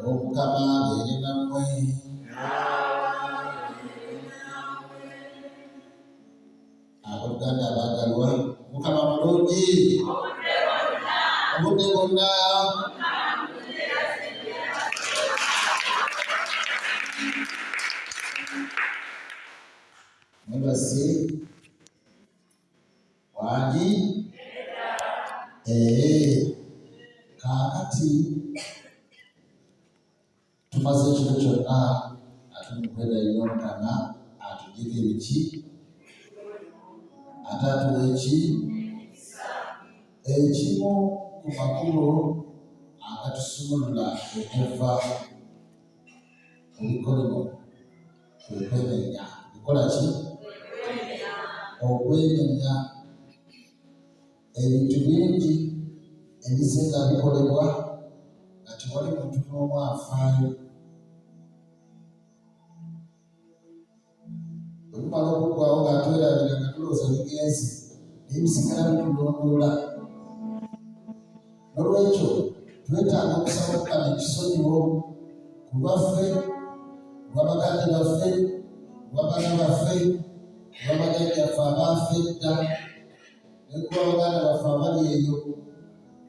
Omukama abeere nammwe. Abooluganda abaagalwa, Mukama mulungi obudde bwonna. Mwebase wangi kaakati tumaze ekiro kyonna ate mukwegayirira Omukama atuggyeko ebiki ate atuwa eki ekimu ku makulu agatusumulula okuva mu bikolimo kwe kwenenya. Bikola ki? Okwenenya. Ebintu bingi ebisinga bikolebwa nga tewali muntu n'omu afaayo. Bwe tumala okuggwawo nga twerabira nga tulowooza bigenzi naye bisigala bitulondoola. N'olwekyo twetaaga okusaba Omukama ekisonyiwo ku lwaffe, lwa baganda baffe, lwa baana baffe, lwa bajjajjaffe abaafa edda, ne ku baganda baffe abali eyo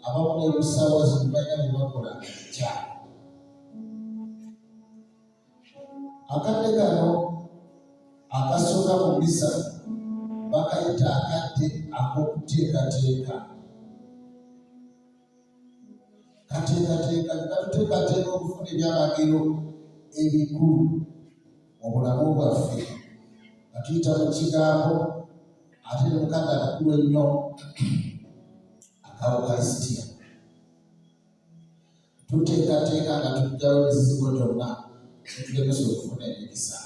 abamu n'ebusaawa zino balina bye bakola ekyamu. Akadde kano akasooka mu misa bakayita akadde ak'okuteekateeka. Kateekateeka katuteekateeka okufuna ebyamagero ebikulu mu bulamu bwaffe nga tuyita mu kigambo ate ne mukadde akakulu ennyo aka Ukarisitiya. Tuteekateeka nga tuggyawo emizigo gyonna tulemesa okufuna emikisa.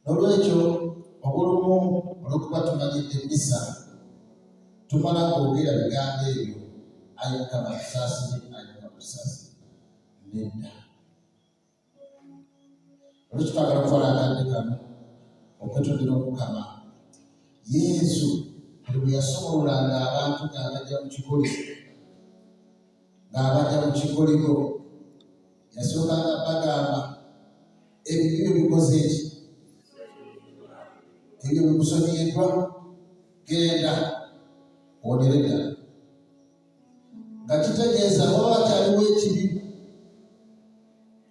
N'olwekyo obulumu olw'okuba tumanyidde emmisa tumala kwogera bigambo ebyo ayi Mukama tusaasire, ayi Mukama tusaasire. Nedda. Olwekyo twagala okukola akadde kano okwetondera Omukama. Yesu bwe yasomolulanga abantu ng'abajja mu kikoligo yasookanga bagamba ebyo bikoze eki ebyo bikusonyiyiddwa, genda wonere ddala. Nga kitegeeza waba wakyaliwo ekibi,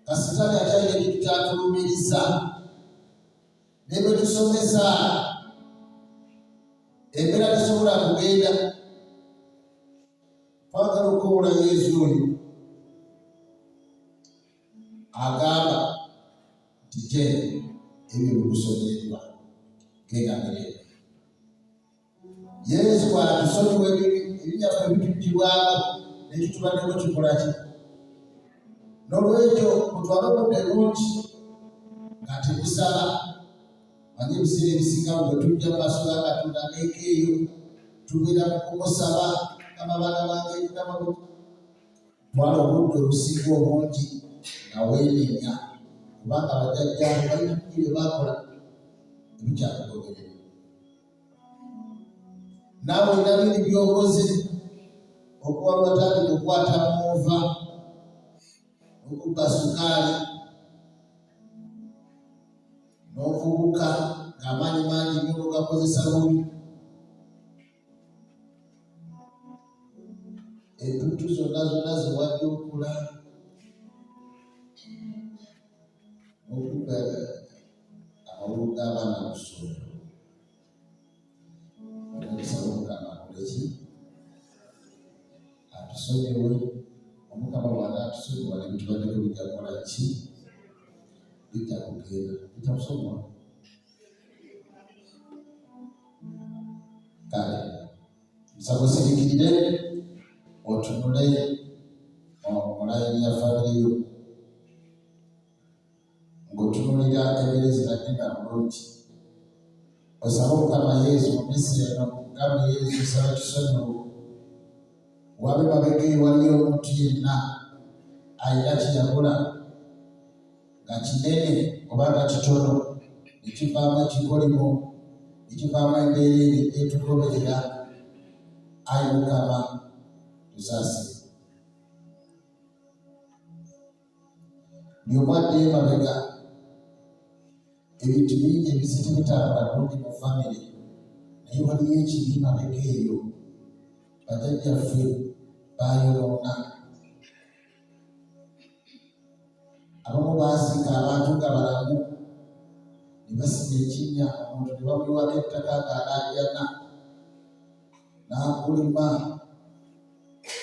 Kasitaani akyalina ekintu kyatulumiriza, ne bwe tusomesa embeera tesobola kugenda. Twagala okukola Yesu oyo agamba nti genda ebyo bikusomeddwa, genda mirembe. Yesu bw'atusonyiwa ebinyaffe ebituggibwako nekitubaddeko kikola ki? N'olwekyo mutwale obudde bungi nga tebusala. Manye ebiseera ebisinga bwe tujja mu maaso ga Katonda ageeko eyo tubeera mu kumusaba abaana bange Mukama twala obudde obusinga obungi nga weenenya, kubanga bajjajjaffe balina bye baakola ebikyakugoberera. Naawe olina bindi by'okoze okuba lwatandika okukwata muva, okubba sukaali, n'okubuka ng'amaanyi mangi nnyo n'ogakozesa bubi. Entutu zonna ze wajja okula okubba amawulu g'abaana mu ssomero. Omusaba Omukama akole ki? Atusonyiwe. Omukama bw'anaaba atusonyiwa nebitubaddeko bijja kukola ki? Bijja kugenda, bijja kusonyiwa. Kale nsaba osirikirire otunule mu layini ya famire yo ng'otunulira embeera ezitagenda bulungi. Osaba Omukama Yesu mu misa eno, mugambe Yesu nsaba kisonyiwo. Wabe mabega eyo waliyo omuntu yenna alina kyeyakola nga kinene oba nga kitono, ne kivaamu ekikolimo, ne kivaamu embeera eri etugoberera. Ayi Mukama tusaasire. by'omwadde emabega ebintu bingi ebiziti bitambula bulungi mu famire, naye waliyo ekibi mabega eyo bajjajjaffe bayonoona. Abamu baasika abantu nga balamu ne basima ekinnya, omuntu ne bamuyiwako ettaka ng'anaajana n'akulima,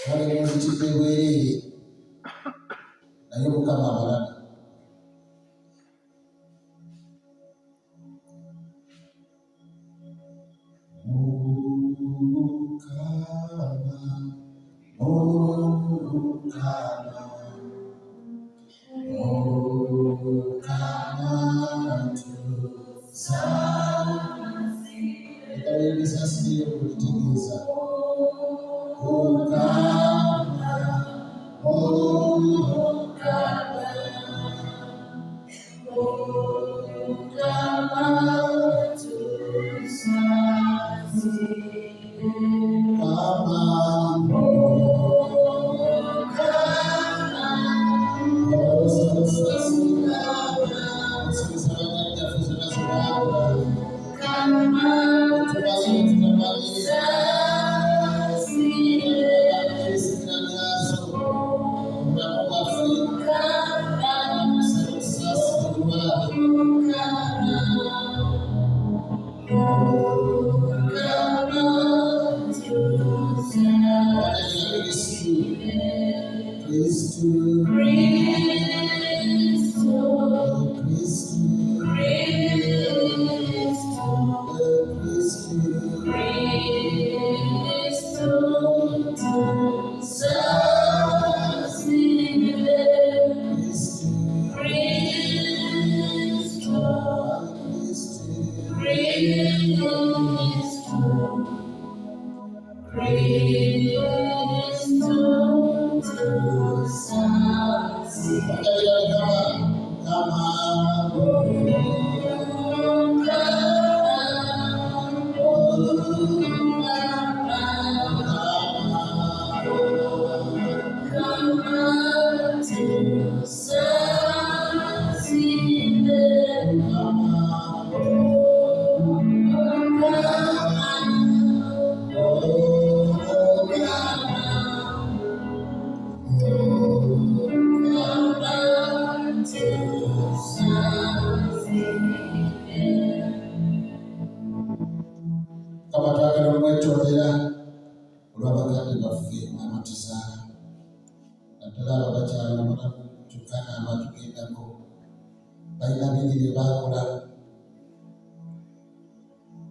kale muzitidde bwereere, naye Mukama abalana.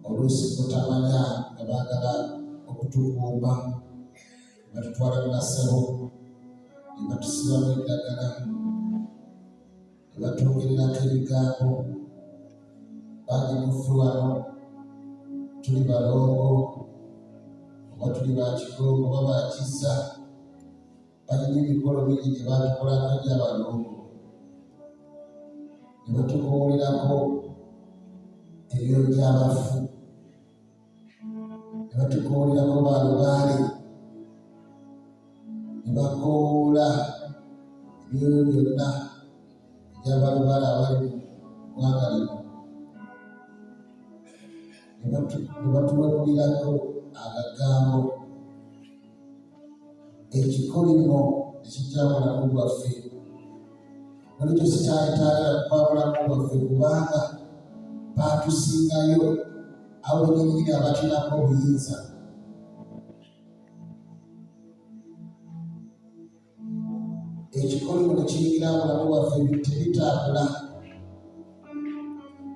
Oluusi mutamanya nga baagala okutukuuma batutwala mu masabo ne batusibamu eddagala ne batwogererako ebigambo. Bangi muffe wano tuli balongo oba tuli bakigongo oba bakizza, balina emikolo mingi gye batukolako gy'abalongo ne batukowolerako ebiro by'abafu, ne batukowolerako balubaale, ne bakoola ebiro byonna eby'abalubaale abali mu ggwanga lino, ne batuwabulirako agagambo. Ekikolimo ne kijja bulamu bwaffe, nolikyo sikyayitaagala kuba bulamu bwaffe kubanga batusingayo abo bennyini abatinako obuyinza. Ekikolimo ne kiyingira bulamu bwaffe tebitambula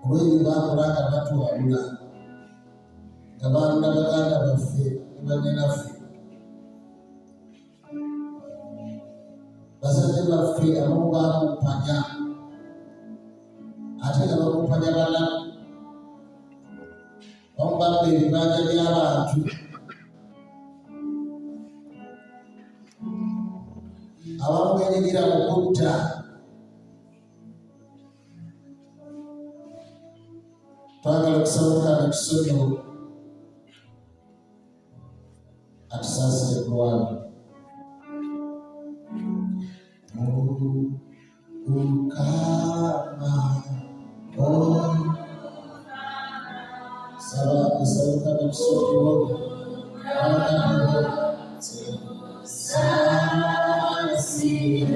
olw'ebyo baakola nga batuwabula, nga baalula baganda baffe ne bannenaffe. Bazadde baffe abamu baakumpanya ate nga bakumpanya balamu, abamu babba ebibanja by'abantu, abamu beenyigira mu kutta. Twagala okusaba Mukama ekisonyiwo atusaasire eggwanga. Ukama Salah beserta bersyukur pada saksi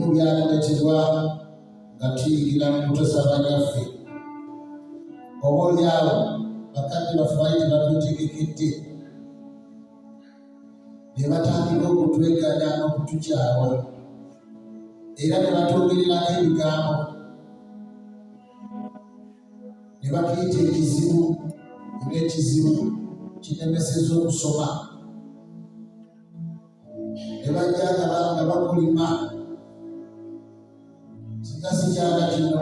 ibu byana ndekirwa nga tuyigira mu kutosa banyaffe oboolyawo bakadde baffe bali tebatutegekedde ne batandika okutweganya n'okutukyawa era ne batwogererako ebigambo ne batuyita ekizibu ng'ekizibu kinemeseza okusoma ne bajja nga bakulima sikyala kino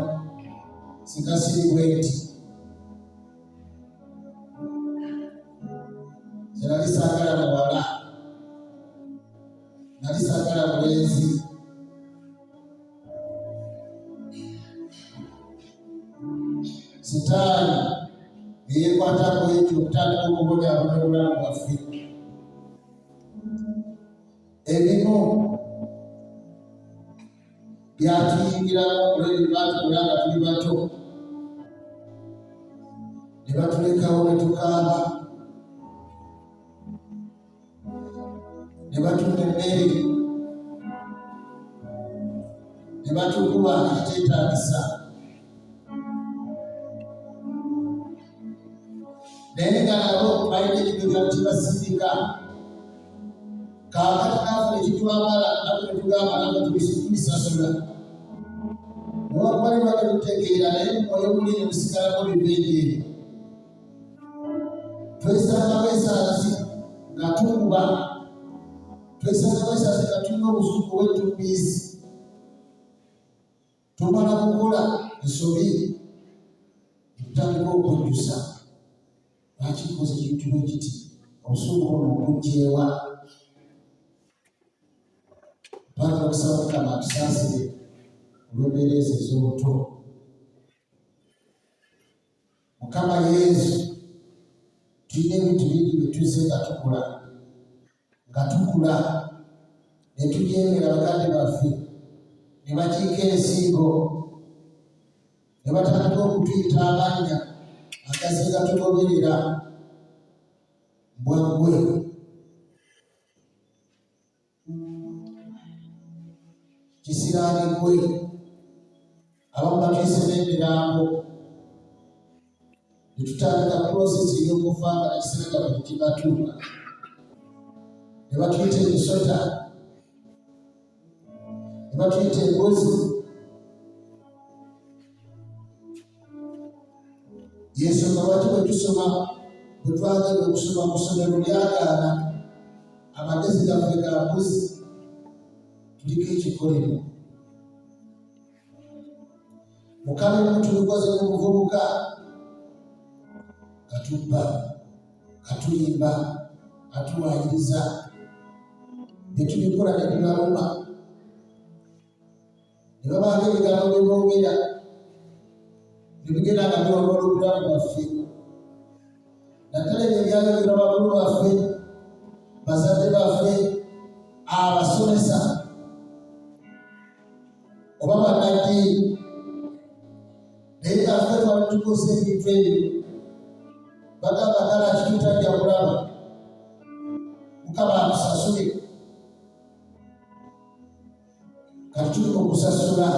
sikasiribwe nti nali saagala muwala nali saagala mulenzi sitaani neyekwatako ekyo okutandika okubonyaabona obulamu bwaffe ebimu byatuyingiramu olweri batukula nga tuli bato ne batulekawo ne tukaaba ne batunda emmere ne batukuba ekiteetaagisa naye nga nabo balina ekigega tibasindika kaakati naffe ekitwamala naffe netugamba naffe tubisasula newakubali bage tutegeera naye mumwoyo muli ne musigalako bibenjeeri twesanga bwesaazi nga tukuba twesanga bwesaazi nga tulina obusuku bwetumbiisi tumala kukola ensobi tutandika okujjusa lwaki tukoze ekintu bwe kiti obusuku buno okujjeewa twagala okusaba Mukama atusaasire olw'embeereza ez'obuto. Mukama Yesu tulina ebintu bingi bye tuzze nga tukula ne tujeemera baganda baffe ne bakiika ensingo ne batandika okutuyita amannya agazze gatugoberera mbwaggwe kisiraanigwe abamu batuyise n'emirambo ne tutandika purosesi ey'okufa nga ekiseera kyaffe kibatuuka ne batuyita emisota ne batuyita embuzi yensonga lwaki bwe tusoma bwe twagenda okusoma mu ssomero lyagaana amagezi gaffe ga mbuzi tuliko ekikolero Mukama mutulukoze mu buvubuka katubba katulimba atuwaayiriza ne tubikola ne tubaluma babaanga ebigambo bye boogera ne bigenda nga birongoola obulamu bwaffe. Naddala ebyo ebyayogerwa bakulu baffe, bazadde baffe, abasomesa oba bannaddiini, naye affe twali tukoze ebintu ebyo. Bagamba kale akitutajja kulaba Mukama atusasule. Kati tuli mu kusasula.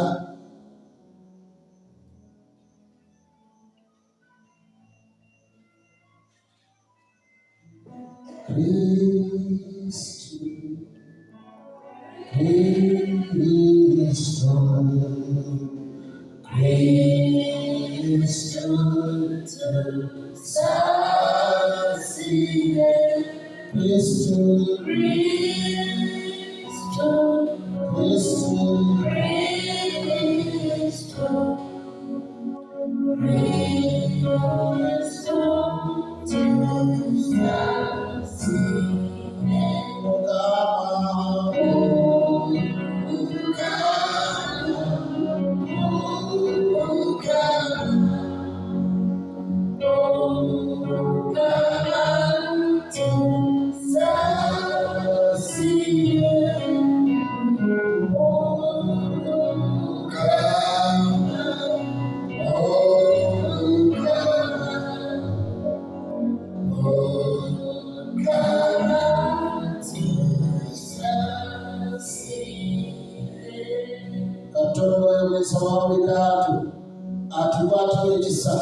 Atukwatira ekisa,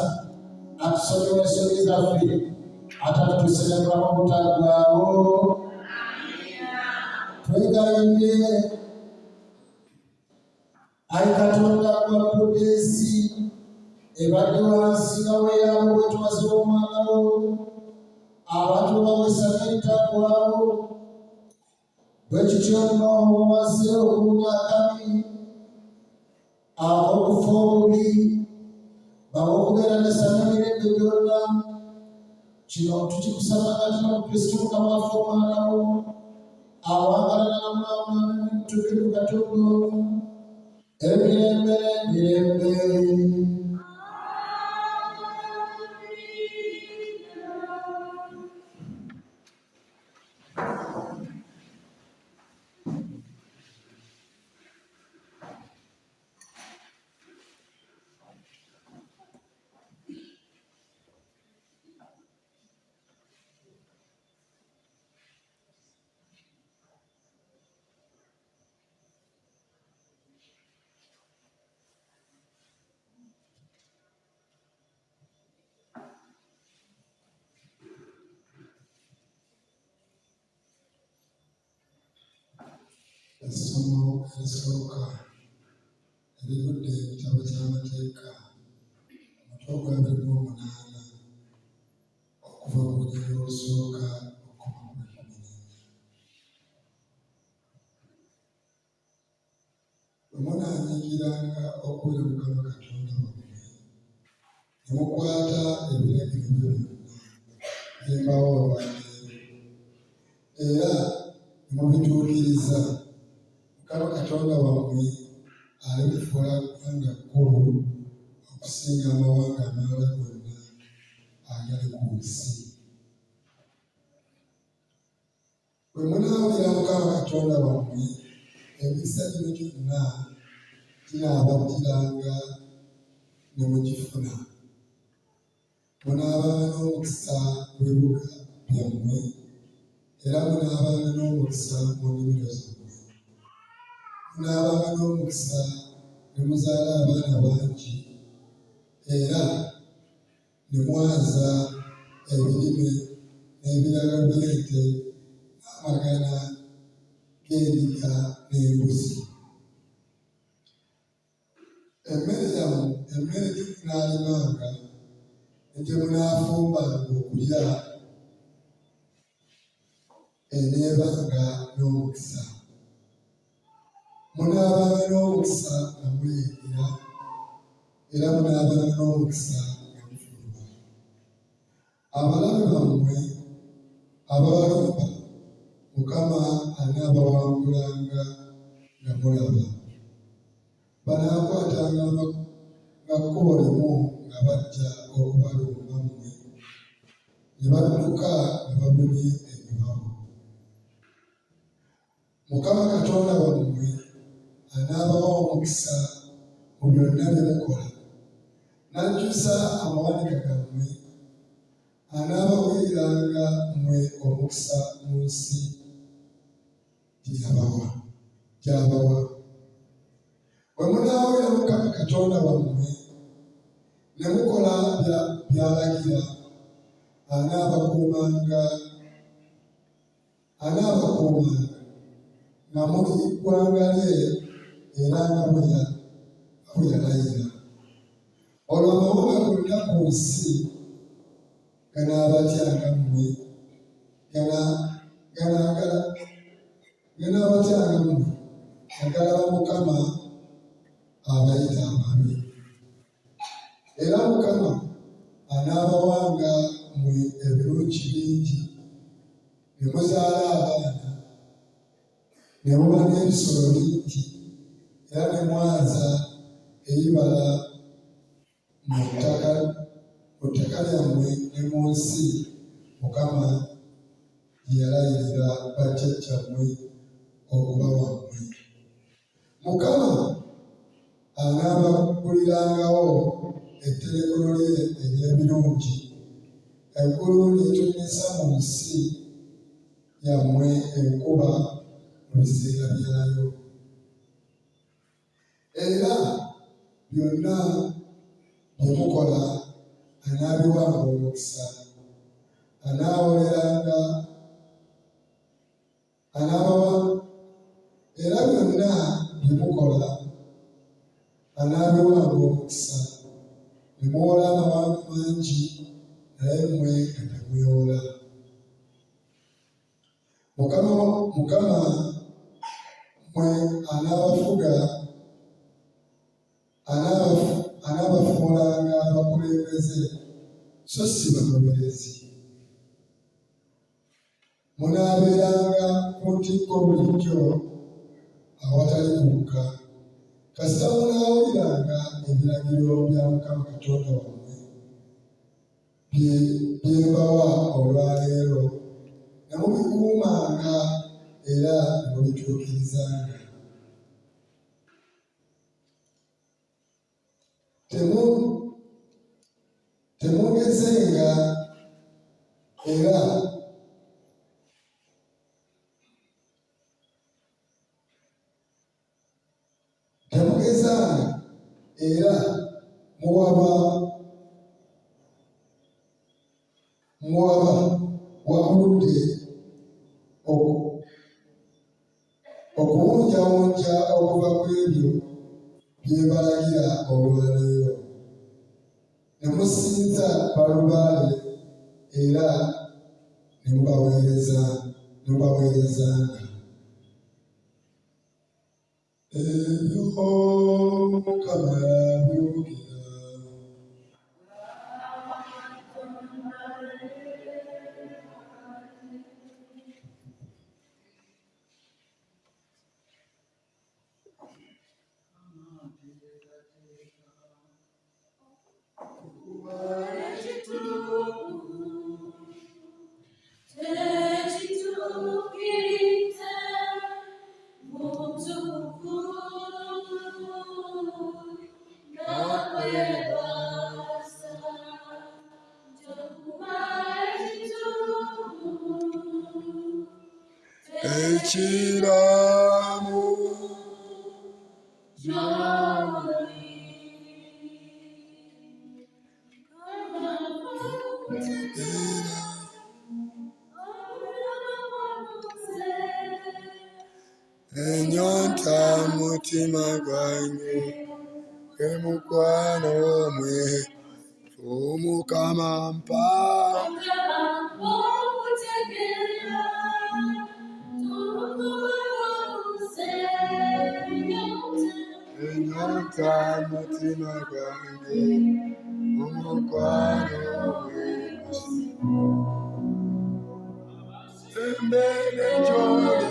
atusonyiwa ensobi zaffe, atatutuserebwamu obutaggwaawo. Twegayirire Ayi Katonda gwa Prudensi, ebadde wansi nga weeyamo bwetwaze omwana wo, abantu bawesa n'ebitaggwaawo. Bwe kityo nno omaze okuwunya akabi, ab'okufa obubi, bawokubeeranisa n'emirembe gyonna. Kino tukikusaba nga tuna mu Kristo Mukama waffe omwana wo, awangalana namulamu n'emitugire mu Katonda omu, emirembe n'emirembe. Essomo erisooka erivudde mu kitabo ky'amateeka omutwe gwa 28 okuva ku lunyiriri olusooka okukoma ku 14. Bwe munaanyiigiranga okuwulira Mukama Katonda wammwe ne mukwata ebiragiro bye byonna bye mbawa olwaleero era ne mubituukiriza, Mukama Katonda wammwe alimufuula ggwanga kkulu okusinga amawanga amalala gonna agali ku nsi. Bwe munaawulira Mukama Katonda wammwe, emikisa gino gyonna ginaabajjiranga ne mugifuna. Munaabanga n'omukisa gw'ebibuga byammwe, era munaabanga n'omukisa mu nnimiro zammwe. Munaabanga n'omukisa ne muzaala abaana bangi, era ne mwaza ebirime n'ebiraga by'ente n'amagana g'endiga n'embuzi. Emmere yammwe, emmere gye munaalimanga ne gye munaafumbanga okulya eneebanga n'omukisa. Munaabanga n'omukisa nga muyigira, era munaabanga n'omukisa nga mufuluma. Abalabe bammwe ababalumba, Mukama anaabawangulanga nga mulaba. banaakwatanga nga kkubo limu nga bajja okubalumba mmwe, ne badduka ne babunye ebibabo. Mukama Katonda wammwe anaabawa omukisa mu byonna bye mukola, n'ajjuza amawanika gammwe, anaabaweeranga mmwe omukisa mu nsi gy'abawa. Bwe munaawera Mukama Katonda wammwe ne mukola by'alagira, anaabakuumanga nga muli ggwanga lye era nga bwe yalayira. Olwo amawanga gonna ku nsi ganaabatyanga mmwe, nagalaba Mukama abayita ababi. Era Mukama anaabawanga mmwe ebirungi bingi, ne muzaala abaana, ne muba n'ebisolo bingi, era ne mwaza ebibala mu ttaka lyammwe ne mu nsi Mukama gye yalayirira bajjajjammwe okubawa mmwe. Mukama anaabagulirangawo etterekero lye ery'ebirungi, eggulu litonnyesa mu nsi yammwe enkuba mu biseera byayo. Era byonna bye mukola anaabiwanga omukisa, era byonna bye mukola anaabiwanga omukisa, ne muwola amawanga mangi, naye mmwe nga temwewola. Mukama mmwe anaabafuulanga abakulembeze so si bagoberezi. Munaabeeranga ku ntikko bulijjo awatali kubuka, kasita munaawuliranga ebiragiro bya Mukama Katonda wammwe bye mbawa olwaleero, ne mubikuumanga era ne mubituukirizanga. Temugezenga era muwaba wabudde okuwunjawunja okuva ku ebyo bye mbalagira olwaleero, ne musinza balubaale era ne mubaweerezanga. Ebyo Mukama yabyogera. Ekiramu enyonta mutima gwange emukwano mwe Omukama mpa enyonta mutima gwange omukwano mwe embere gy'oli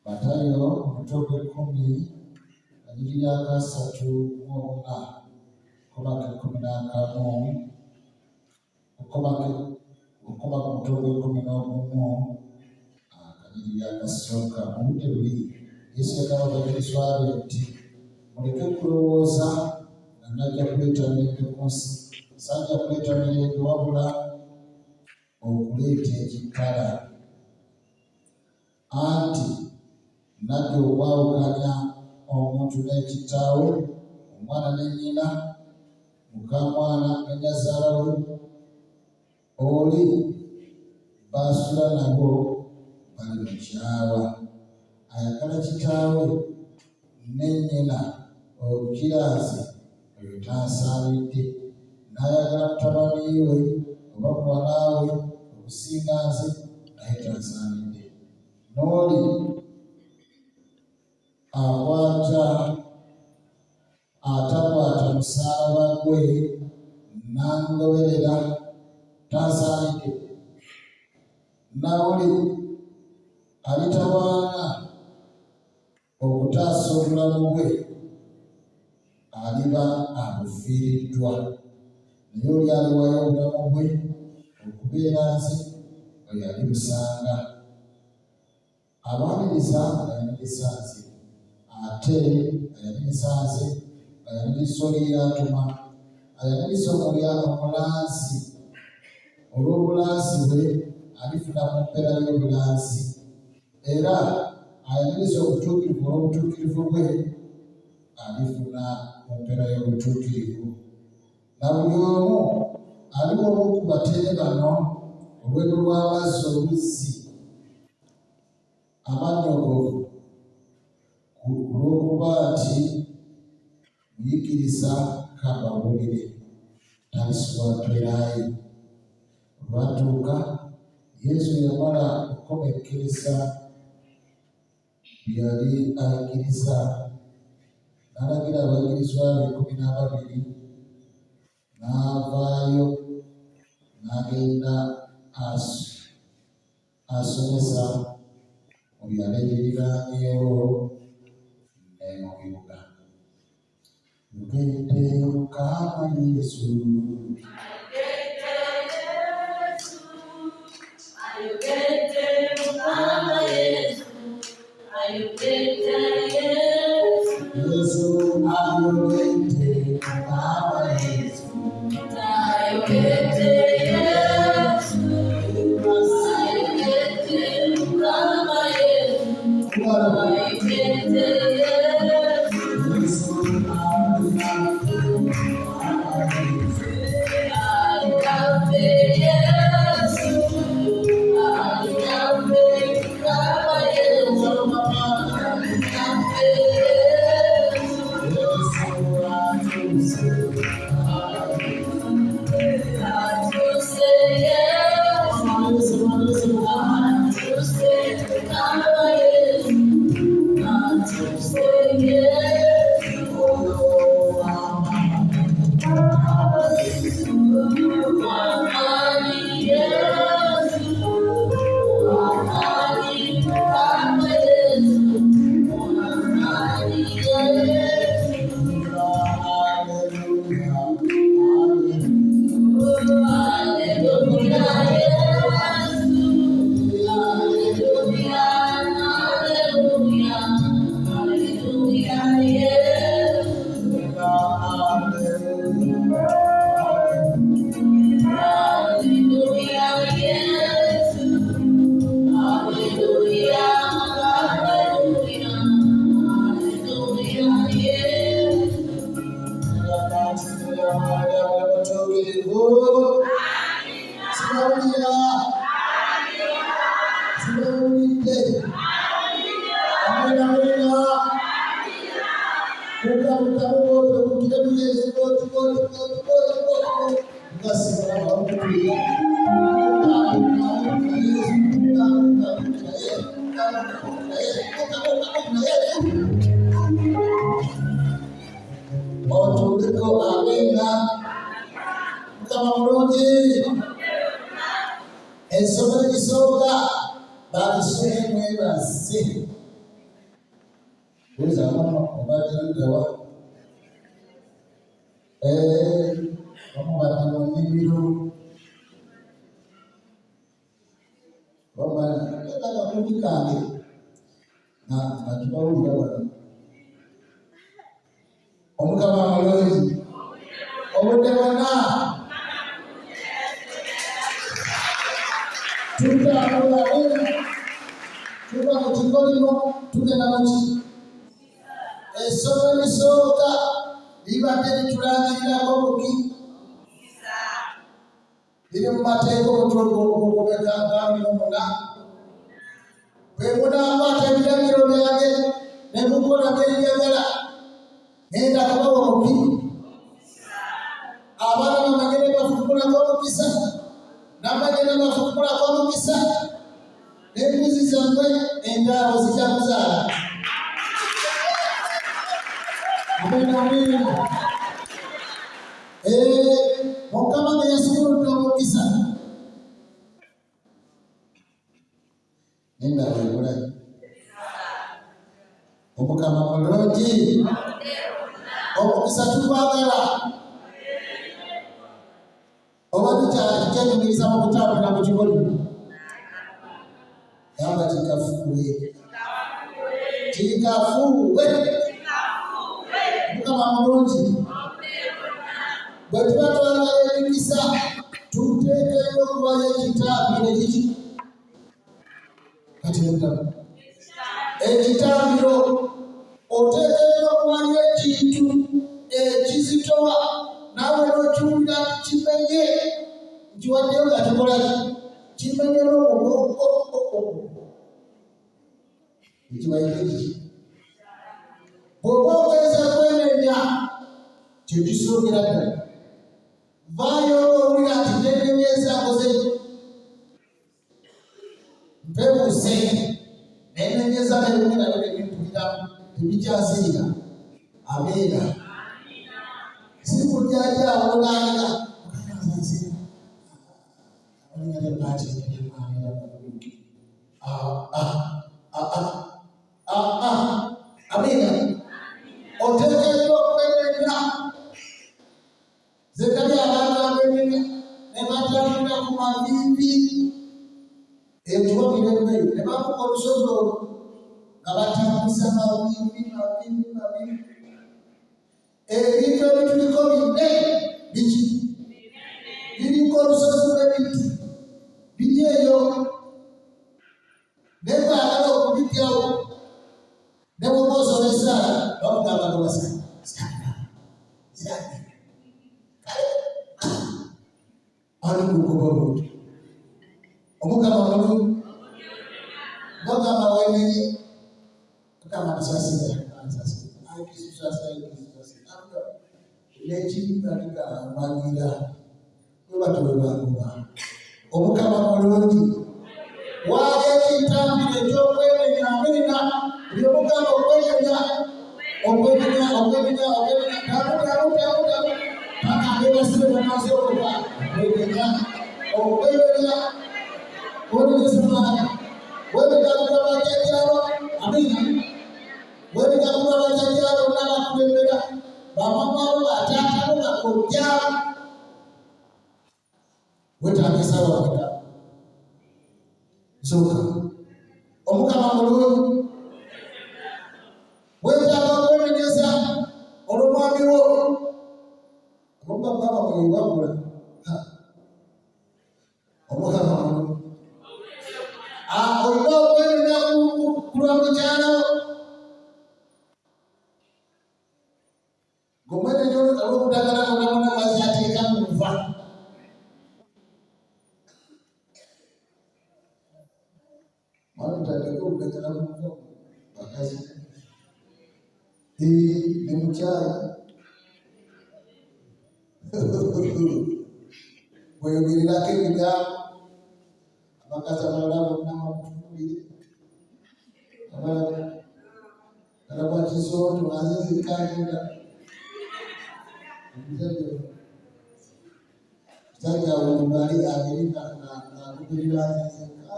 Matayo umutwe 10:34 okobaka 11 okobaka umutwe 11 akasooka obudde buli Yesu yagamba abayigirizwa be nti muleke kulowooza nga najja kuleeta mirembe ku nsi, sajja kuleeta mirembe wabula okuleeta ekikala, anti najja okwawukanya omuntu n'ekitaawe, omwana ne nnyina, muka mwana ne nnyazaala we, oli baasula nabo bali mu kyawa. Ayagala kitaawe ne nnyina obukirazi oyo tansaanidde, n'ayagala mutabani we oba muwala we okusinga nze naye tansaanidde. N'oli atakwata musaalaba gwe n'angoberera tansaanidde. N'oli alitawaana okutaasa obulamu bwe aliba abufiiriddwa, naye oli aliwayo obulamu bwe okubeera nze oyo alibusanga. Abaniriza ayaniriza nze, ate ayaniriza nze ayaniriza oli y'atuma, ayaniriza omulanzi olw'obulanzi bwe alifuna mu mpeera y'obulanzi, era ayaniriza obutuukirivu olw'obutuukirivu bwe alifuna mu mpeera y'obutuukirivu. Na buli omu aliwo ku batere bano olwego lw'amazzi oluzzi amannyogovu, olw'okuba nti muyigiriza kababuulire taliswatwerayo. Olwatuuka Yesu yamala okukomekkereza byali ayigiriza, n'alagira abayigirizwa be 12 n'avaayo n'agenda asomesa mu byalo ebiriraanyeewo ne mu bibuga. Yugende Mukama Yesu. mavivi etuwa mirembeyo ne bamukola olusozi nga batambuza mavivi. Ebintu ebituliko binne biki biriko olusozi lw'ebintu biri eyo ne baagala okubijjawo ne bw'okozesa bakugamba nga basanga ali kugoba buti omugamba mulungi bagamba wenenye kama kisasira n'ekibibalika amangira bwe batwebanguba omukama mulungi waali ekintambiro eky'okwemenya amina buli omugamba okwemenya paka abebasibe bamaze okuba kwemenya okwemenya olesemaani webigakugabajajjabo amina webigakugabajajjabo n'abakulembera bamamabo ataatabo bakojjabo wetagisa wabeka nsooka omukama mulungi wetaaga okwemenyeza olw'omwami wo omubababa mwewagula omukama mulungi olina okwemenya kulwa mukyalawo gomwenenye olw'okudagala bonabona bazateeka mu nva mwalutandeka okudagala mu nva bakazi ne mukyala weyogererako ebigambo abakazi abalala bonna bamutunuulire alabwakisoto azizikajira musajja wulibali ageri nakugirira azizika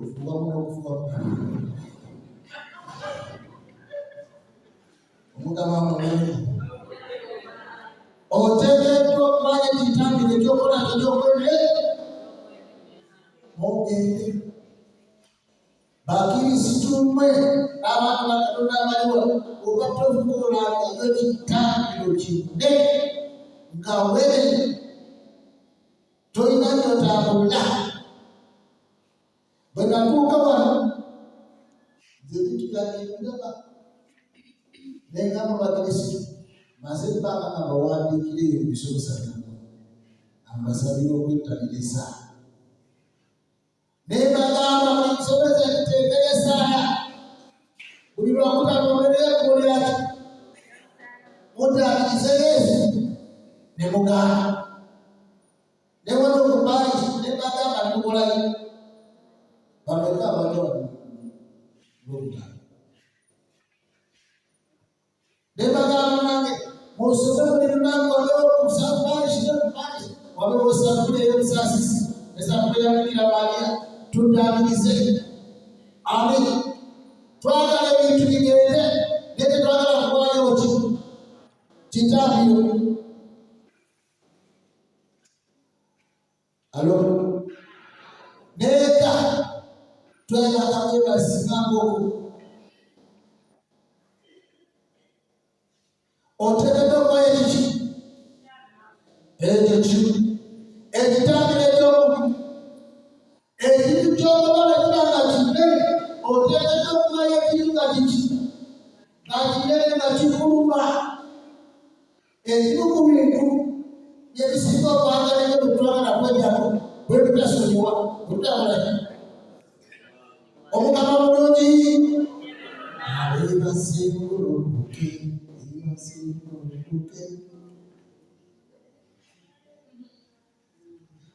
ofubamu n'okufubamu omugama mulungi oteekeddwa okumanya ekitambiro ekyokola ekyokwemere mugende bakirisitu mmwe abantu bakatonda abaliwo oba tofuulangayo ekitambiro kinne nga were tolina kyotambula bwe natuuka wano nze bitulagiraba nengamba bakirisitu maze ebbanga nga bawandiikireyo ebisomesagano ambasabire okwettanira esaala nebagamba buli kusomesa kiteekera esaala buli lwakutamuolereekulyaki mutandikise Yesu ne mugamba ne wano okubangi nebagamba tukolayo bameka abato n'obutala nebagamba nange musome buli lunange waliwo okusakubanishire mubangi wabewo osakuleyo omusasisi esakule yamikira Maria tuddaabirize amin twagala ebintu bigende naye tetwagala kuwaayo kitambiro alo neeka twagala kwebasingangoko oteekeddwa okuwayo ekiki ekyo kimu ekitambiro ekyokubi ekintu ky'okuba ekibanga kinene oteekeddwa okuwayo ekintu nga kiki nga kinene nga kikuluma ekimu ku bintu byebisinga okwagala eyo betwagala kwejjako bwe tutasonyiwa butawulaki omukama mulungi abeebasengululuke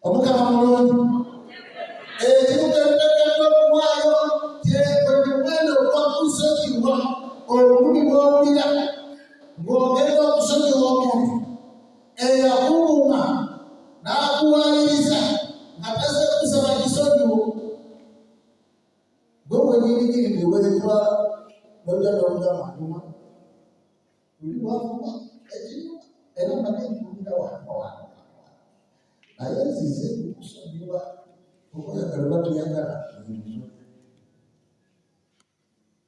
omukama mulungi ekimuteekeddwa okuwaayo kyebwemuwendo ogwakusonyibwa obubi bw'owulira ng'ogenda okusonyiwa omuntu eyakubuuma n'akuwaayiriza nga taze kusaba kisonyiwo gwe wenyirigirire weetwala n'ojja n'omugamanuma luli bwakuba ekinyuma era mbadde nkuwulira wano naye nzize kusomera okweyagala batuyagala.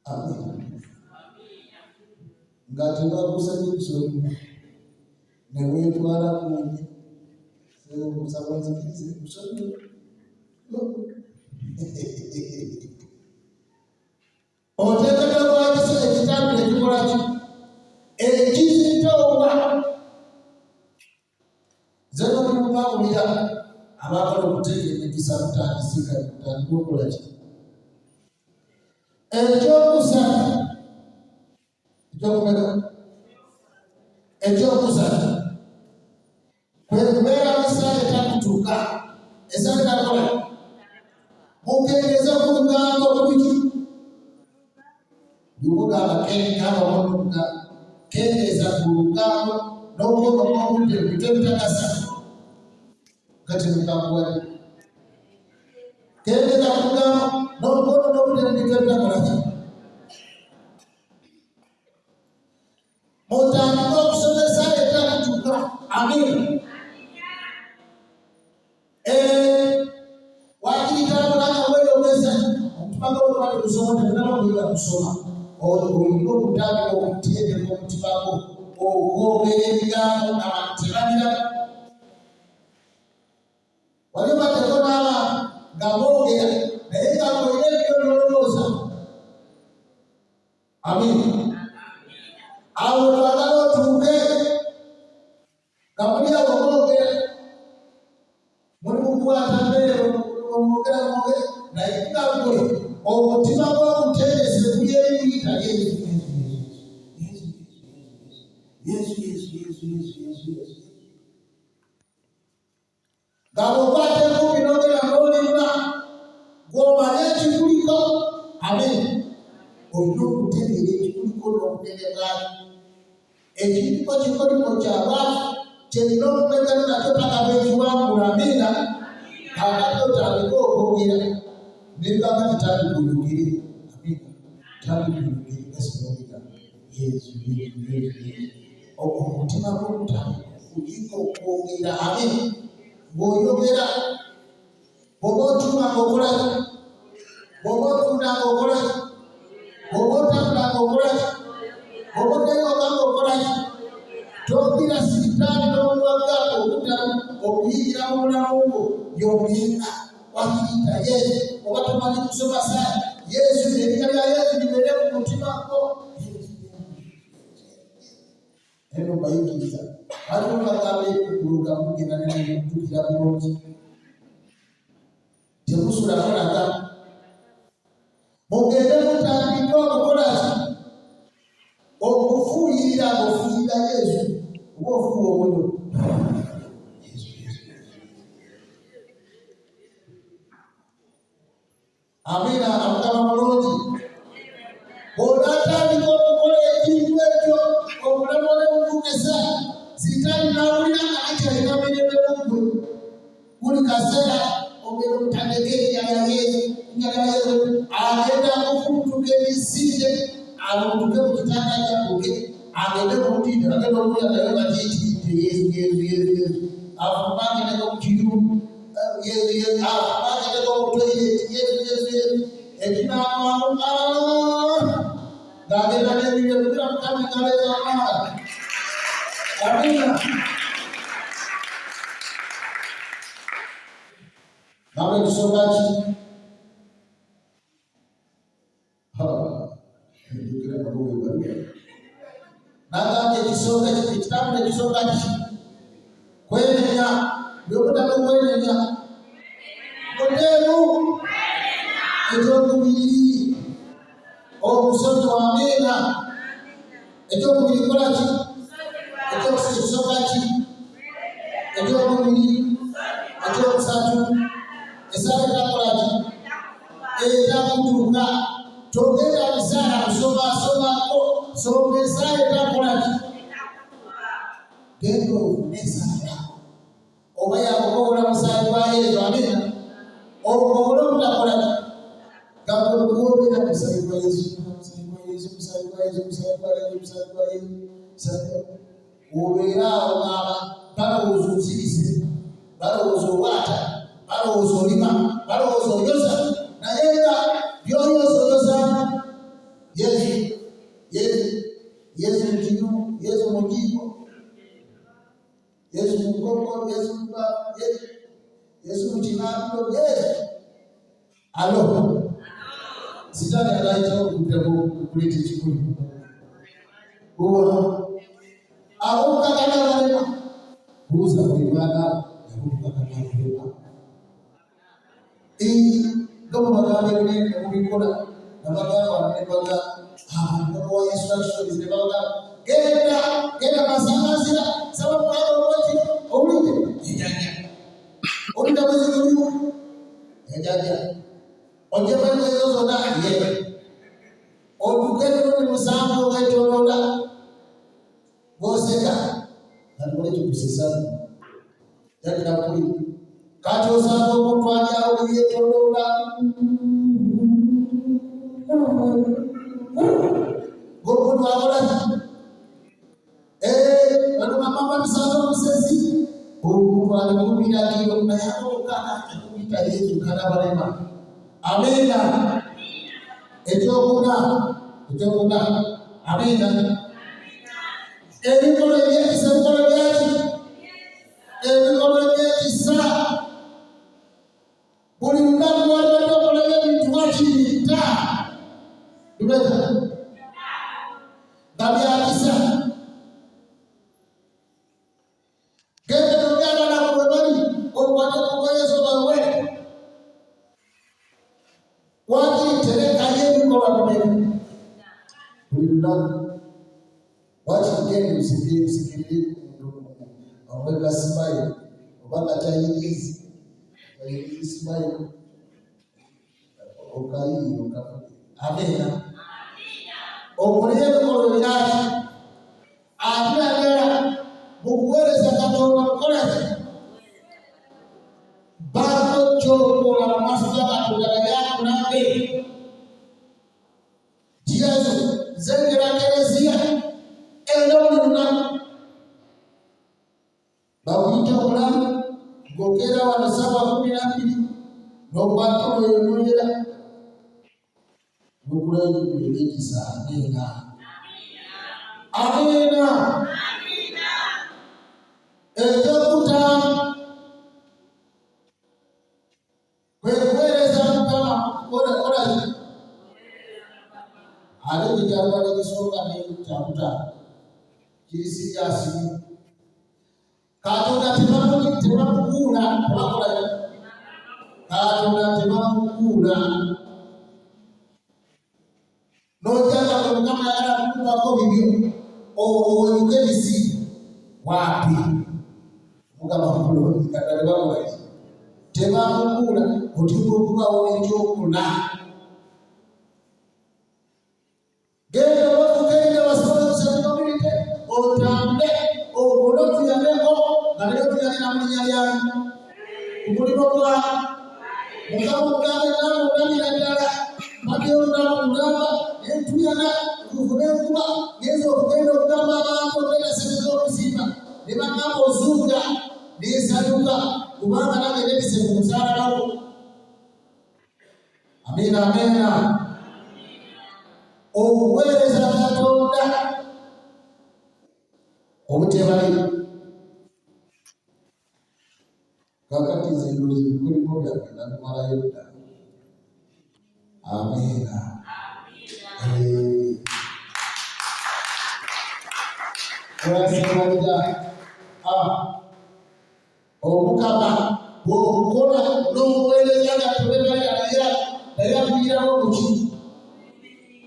Amen. Nga tebakusabye kusomera ne weetwala kungi semusaba nzikirize kusomera. Oteekera lwakisa ekitambiro ekikola ki ekizitowa zeno kumukawulira abaagala okuteeka emikisa mutandisika mutandika okukola ki ekyokusatu kwe kubeera esaala etakutuuka esaala etakola mukendeeza ku lugambo olubiki yokugamba kendeeza kendeeza ku lugambo n'okuba obudde butebutakasa kati mukamuwali kendeeza ku lugambo n'okuba n'obudde butebutakasa mutandika okusomesa etakutuuka. Amen. Wakitambulanga weeyongeza omutima gwo gwali kusoma tegunaba kuyinza kusoma olina okutandika okuteereka omutima gwo okwogera ebigambo abantu tebabiraba. Wali bateko n'abantu nga boogera naye nga boogera ebyo byolowooza. Amen. Awo twagala otuuke nga muli awo boogera muli mukukwata mmere omwogera naye nga gwe omutima gw'omuteereze guli ebiyita nga bw'okwata enkumbi n'ogera n'olimba gw'omanya ekikuliko. Amen. Olina okutegeera ekikuliko n'obunene bwakyo. Ekikuliko kikoliko ky'abantu kyerina okumegana nakyo takaba ekiwangula. Amina. Kakati otandika okwogera nebibanga titandikuyogere. Amina. Tandikuyogere gasinogera Yesu. Omutima gw'omutandika okuyiga okwogera. Amen. Bw'oyogera bw'oba otuumanga okolaki bw'oba otuundanga okolaki bw'oba otambulanga okolaki bw'oba otayoganga okolaki tobira sitaani n'obuwaga okuddamu okuyingira mu bulamu bwo by'omulinga wakiyita Yesu. Oba tomanyi kusoma saani Yesu erinnya lya Yesu libeere mu mutima gwo. Eno bayigiriza ate bagamba ekuguluga mugenda nemutukira bulungi temusulamulaga mugende mutandika okukola ki okufuuyirira ofuuyira Yesu oba ofuuwa omuliro. Amina. Mukama mulungi. Bw'onaatandika okukola ekintu ekyo obulamu ne bukugesa sitaani n'awulira nga akyalikamanyemera ggwe buli kaseera obeera omutandika erinnya lya Yesu agenda okumutuka emisinde amutuke mu kitanda kyagguge agende ku mutindo agenda okulya naye nga kiyitiridde Yesu afuma agendeko mu kiyumbu afuma agendeko mu toyireti Yesu ekinamwamu ng'agenda n'ebiryo kugira Mukama engalo ez'amaanyi. Amina. Nawe tusoma ki? Nagambye ekitabo ekisooka ki? Kwenenya. Byokutaka kwenenya. Muteemu ekyokubiri obusozi wa Amina. Ekyokubiri kola ki? Ekyokusooka ki? Ekyokubiri. Ekyokusatu esaala etakola ki? Etakutuuka. Togenda bisaala kusomaasomako soma esaala etakola ki? Genda ofune esaala oba yakukobola musaayi gwa Yesu. Amina. Obukobola obutakola ki? Gamba okuwoogera musaayi gwa Yesu obeera awo balowooza ozirise balowooza obwata, balowooza olima, balowooza oyoza, naye nga by'oyoza Yesu mukinu, Yesu mujigo, Yesu mukoko, Yesu mbavu, Yesu mukinambiro, Yesu. Alo. Sitani anaita kuleta ekikulu. Abukakana balema. Buuza buli mwana yabukakana kulema. Gabo bagamba ebinene mubikola nabagamba nebaga wa instructions nebaga genda masangazira saba kukala obwati owulidde ejanja olida bwezigulu ejanja ojebana ezo zonna ye olugendo ni musango wetolola bwoseka natukole kikusesana jakira kuli kati osanga omuntu anyawo yetolola gomuntu akolaki bano bamama bisanza omusezi omuntu ali mubiragiro naye akokana akubita Yesu kanabalema. Amina. Ekyokuna amina. Ebikolo ebyekisa ebikolo byaki ebikolo ebyekisa buli lunaku waliwo okolayo ebintu wakiyita ibeta nga byakisa genda nobyagalaku bwe bali okwatakugoyezo bawe wakiyiterekayo ebikolwa bibiri buli lunaku wakigenda usikirire omweka simayo oba katayirizi simayo okayiyo kafuke. Amina. Okulya ebikolwa byaki ate agera mukuweereza Katonda mukolaki baako kyokola mu maaso ga Katonda nabyakulambe Yesu zengera Kereziya era buli lunaku bakuyita obulamu ng'okeera wano ssaawa 12 n'okwata oyo n'oyera n'okulayo ebikulu ebyekisa. Amina. Amina. Ekyokutaano kwe kuweereza Mukama kolaki ate kikyalwa nekisooka nekyakutaano kirisiryasimu Katonda tebamukuula tebakolaki Katonda tebamukuula n'ojjaga nga Mukama yagala kukubako bibyo owonyuka ebisi waapi Mukama Katonda tebakolaki tebamukuula otuka okubawo ekyokola genda bakugenda basobozesa community otambule okole otuyabeko nga naye otuyabira mu linnya lyanyu ku mulimo gwa Mukama ogambe nawe olamira ddala mabyondamu kugamba entuyana kuvuna enkuba genza okugenda okugamba abantu okwegasebeza okuzimba ne bagamba ozuuga nesaluka kubanga nange nebise ku musalalawo. Amina. Amina. Okuweereza Katonda obutebali kakati zinduzi bikulimo byagenda kumalayo ddala. Amina. Twasebalira Omukama bw'okukola n'obuweereza nga tolebalira naye akuyirawo ku ki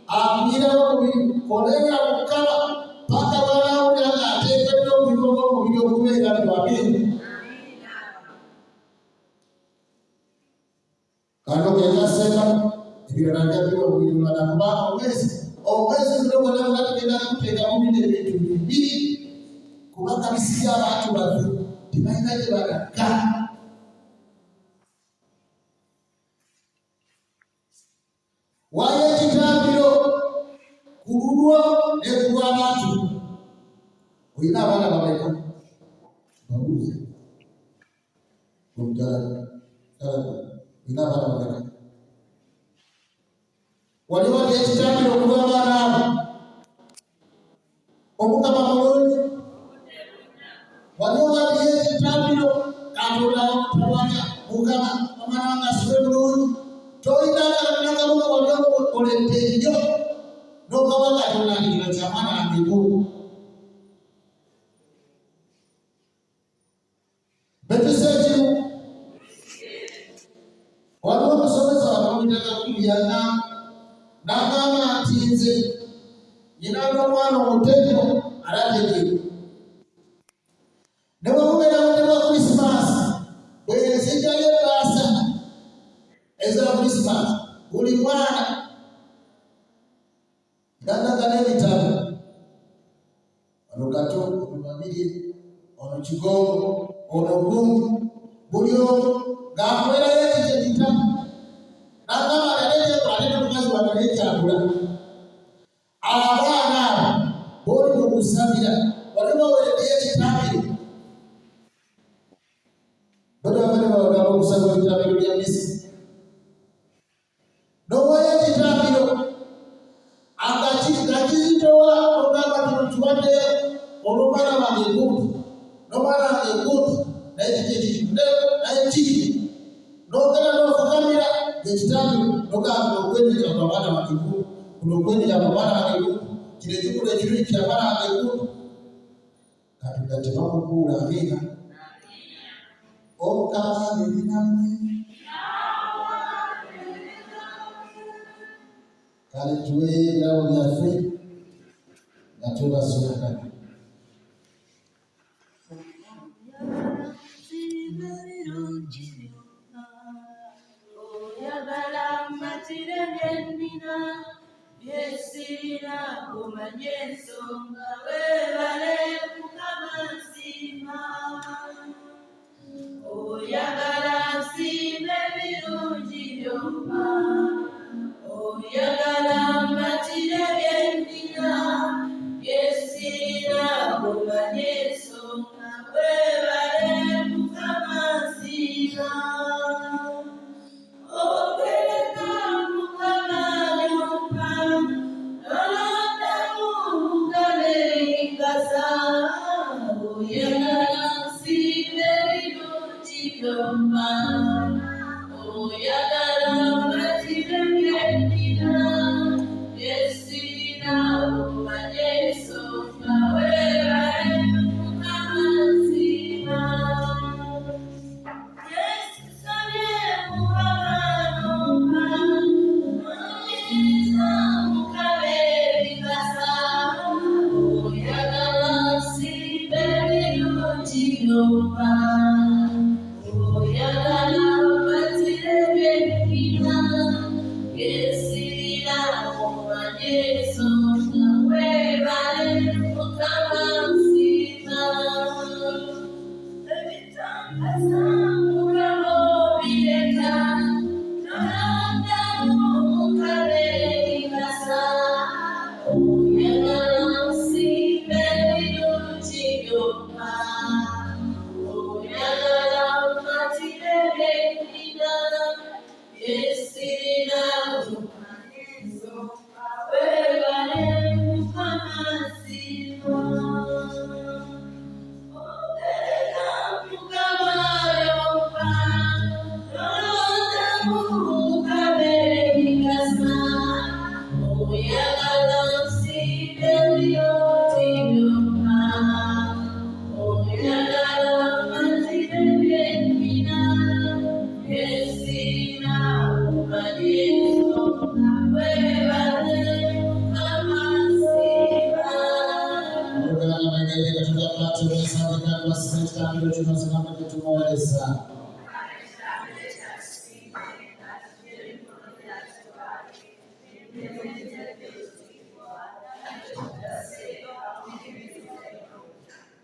akuyirawo mubiri kolenga Mukama paka balawulira ng'ateekedde obulimu bw'omubiri okubeera lwabiri. Kano keekaseeka ebirala njabiwa omubiri lwana kubanga omwezi guno gwonna nga tugenda kuteeka mu bino ebintu bibiri kubanga bisibye abantu baffe tebalina gye balaga. Waayo ekitambiro ku lulwo ne ku lw'abantu olina abaana bameka babuuze kumjala inaba bagaka waliwo ekitambiro okugamba nabo omukama mulungi waliwo ekitambiro katonda tawanya mukama omwana nga sibe mulungi tolina nakamuka waliwo olette nnyo n'okaba katonda ngiro kyamwana ngikulu betusekimu waliwo omusomesa wakamutaka kubyana n'agamba nti nze nyina n'omwana omutejo alategeka ne bwemubeera mutema Krismasi bwezijjayo ebaasa eza Krismasi buli mwana gandaga n'ebitabo ono gato ono babiri ono kigongo ono gumu buli omu ng'akolerayo ekyo ekitabo n'agamba alete omukazi wange n'ekyagula abaana abo b'oli mu kusabira wali bawereddeyo ekitambiro batwagale bawagamba okusaba ebitambiro bya misi n'owayo ekitambiro ngakizitowa ogamba tukiwaddeyo olw'omwana wange enguutu n'omwana wange enguutu naye naye kiri n'ogenda n'ofukamira ekitambiro n'ogamba okwenyigira ku abaana wange enguutu kuno okwenyigira ku abaana wange enguutu kino ekikulu ekirungi kya abaana wange enguutu katonda tebamukuula amiina omukama ebinamwe kale tuweeyo ebirabo byaffe nga tubasooka oyagala matire byennina byesirina kumanya ensonga weebale mukama nsiima oyagala nsiima ebirungi byonna oyagala matire byennina byesirina kumanya ensonga weebale mukama nsiima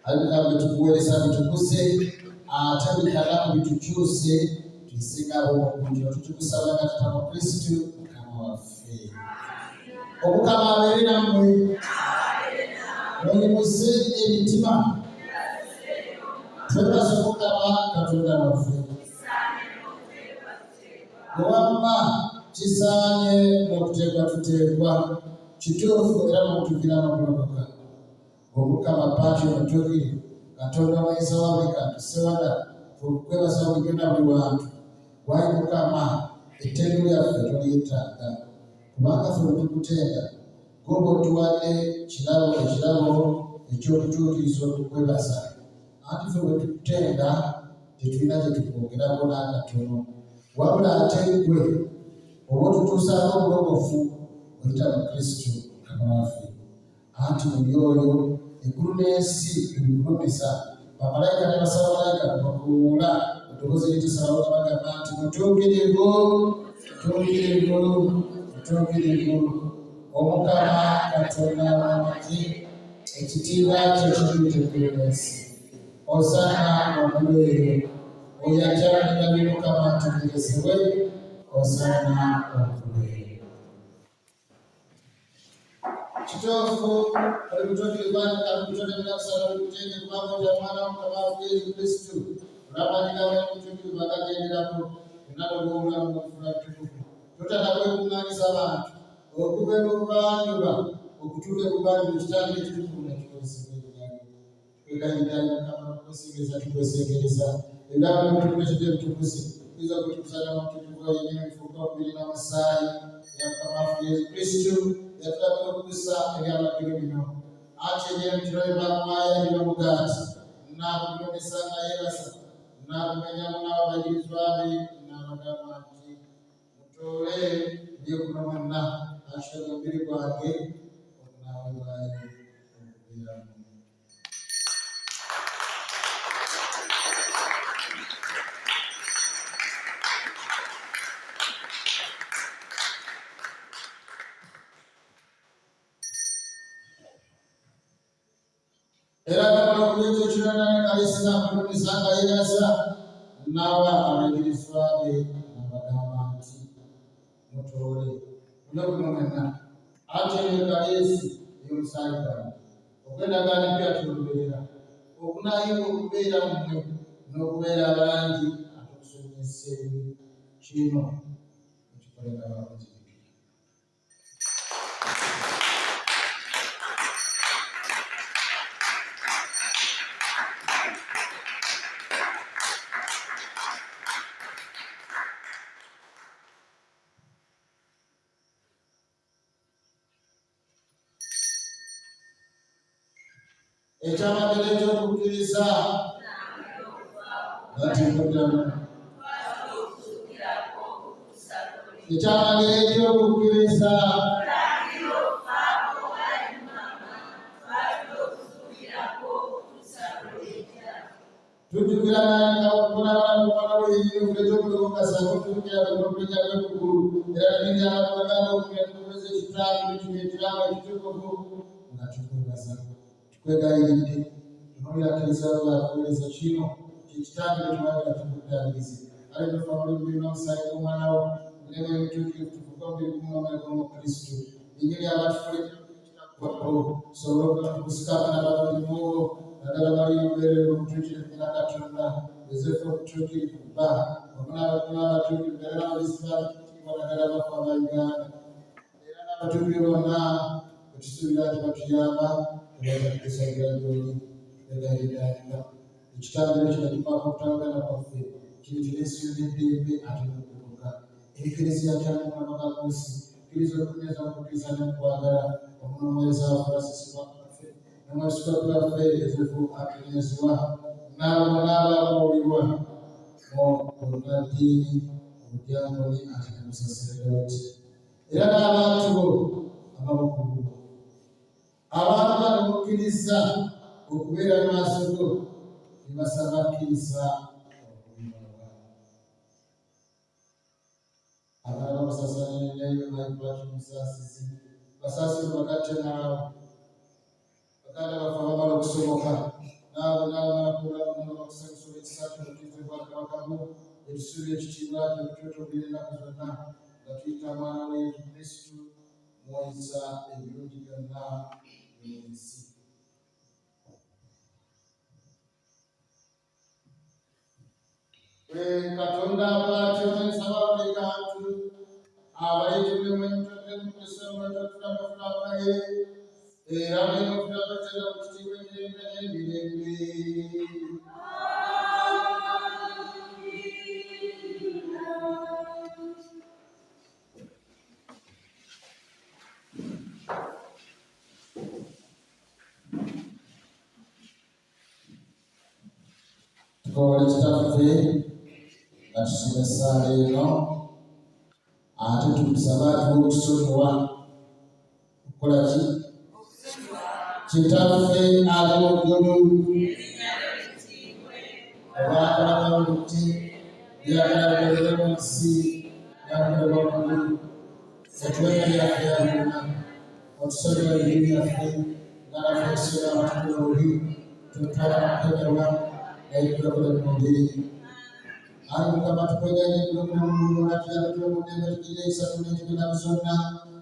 alikuwa bitukuweleza bitukuse ate bikalamu bitukyuse tusingawo okunjira tutukusaba nga tutama Kristo mukama waffe omukama abeere nammwe muyimuse emitima twebaze mukama katonda waffe Kuwamma kisaanye n'okuteekwa tuteekwa kituufu era n'okutuviramu okulokoka. Omukama paati omutuukirivu Katonda muyinza wa buli kantu sewada okwebaza bulijjo na buli wantu. Wayi Mukama ettendo lyaffe tolyetaaga kubanga ffe bwe gwoba otuwadde ekirabo ekyokutuukiriza okukwebaza. Anti ffe bwe tukutenda tetulina kye tukwogerako n'akatono. Wabula ate ggwe oba otutuusaako obulokofu oyita mu Kristo Mukama waffe. Anti muli oyo eggulu n'ensi ebigulumiza, bamalayika ne basabamalayika bakuwuula eddoboozi eritusalawo nga bagamba nti mutuukirivu, mutuukirivu, mutuukirivu. Omukama Katonda w'amagye, ekitiibwa kye kijjudde eggulu n'ensi. Osaana waggulu eyo, oyo ajagalira bye Mukama ategeezebwe, osaana waggulu eyo. Kituufu oli butuukirivu nti Katonda binakusala olukutende kubanga oli omwana w'Omukama waffe Yesu Kristo. Olabanyira obutuukirivu agagenderako byonna n'obw'obulamu n'okufuna bitukuvu. Totaka kwekuŋŋaanyiza abantu okuva ebuvanjuba okutuuka ebuvanjuba ekitanda ekitukuvu nekikozesebwa ebirabo. Twegayirira Mukama okwesengereza tukwesengereza. Ebirabo n'ebitukuvu ekitwa ebitukuzi tuyinza okutukusanya mu butukuvu yennyini bifuuka omubiri n'omusaayi ya Mukama waffe Yesu Kristo yatulabira okukusa ebyamagero bino. Ate ebyero bitiro bye bamuwaayo eby'omugaati n'abugulumisa nga yeebasa n'abumenyamu n'abayigirizwa be n'abagamba nti mutoole bye kuno mwenna akitega omubiri gwange okunaabibwayo okubeeramu. Era kamala okuleeta ekirana n'ekalisi n'abugulumiza nga yeebasa n'aba abayigirizwa be n'abagamba nti mutoole bino kuno mwenna. Ate ekalisi ey'omusaayi gwange okwendagaana empya tulubeera okunaayinga okubeera mmwe n'okubeera abangi ate okusomesa ebibi kino ekikolenga abakozi. Ekyamagero ekyokukkiriza ekyamagero ekyokukkiriza tujjukira nakunabalamukwana weyiyo kuleetokulokokaza kutujukira kunokuleja kwekugulu era nibyabakulagala okumetukuweza ekitambi nekimetiramu ekitukuvu nga tukwebaza tukwegayiridde tunobyakiriza lwakuweereza kino kyekitambi netumalira tukuddaabirize ale tufamulimu n'omusaayi gw'omwanawo bireme ebituukirivu tufuke omubiri gumwomwegomu Kristo engeri abatufulekitakwako sobola okusikakana bamulimuwo naddala bali omubeerero omutuukirivu na Katonda ezefu omutuukirivu bba omunaabakuna abatuukirivu ddala n'abalisibakitiibwa naddala bafu aba Uganda era n'abatuukirivu bonna etusuubira nti batuyamba ebazakutusagira gyoli egayirira ekitambiro kino kivaako okutawagana kwaffe kino kireesiyona eddembe ate n'okutuuka ekereziya kyamukamakakosi kkiriza okunyweza okukkiriza n'okwagala omunoonyereza abafulasisibwa kaffe n'omwesuka gwaffe ezefu akenyezebwa n'ababuulirwa mu olunaddiini obudyakoni ate n'obusaseredooti era n'abantu bo ababukugu abantu bano mukkiriza okubeera maaso go nebasaba kkiriza okubibalwa abalala basasanyireyo bayikwati musaasizi basaasire bagatte naawe baganda bafe abamala okusomoka naabo nabakusanyusa olw'ekisatu obutuuze bwa kabakamu ekisuubi ekitiibwa kyo okutyotogera ennaku zonna nga tuyita mwana wa Yesu Kristo muwanyisa ebirungi byonna by'ensi. Katonda bw'atyo ensaba buli kantu era mwemufunabatera okutiibwa emirembe n'emirembe. Tukole kitaffe nga tusoma essaala eno ate tumusaba atuwe okusonyiwa okukola ki? Kitaffe ali mu ggulu obwakabaka buti byagalagalira mu nsi byakolebwa mu ggulu etuwenya byaffe yaluna otusonyiwa ebibi byaffe nga naffe tusonyiwa abatukola obubi tutwala amakeberwa nayekulekule mu mubiri ali Mukama tukwegayirira ebyokulumulula natuyambire omulembe tugira ekisatu n'ekibinamu zonna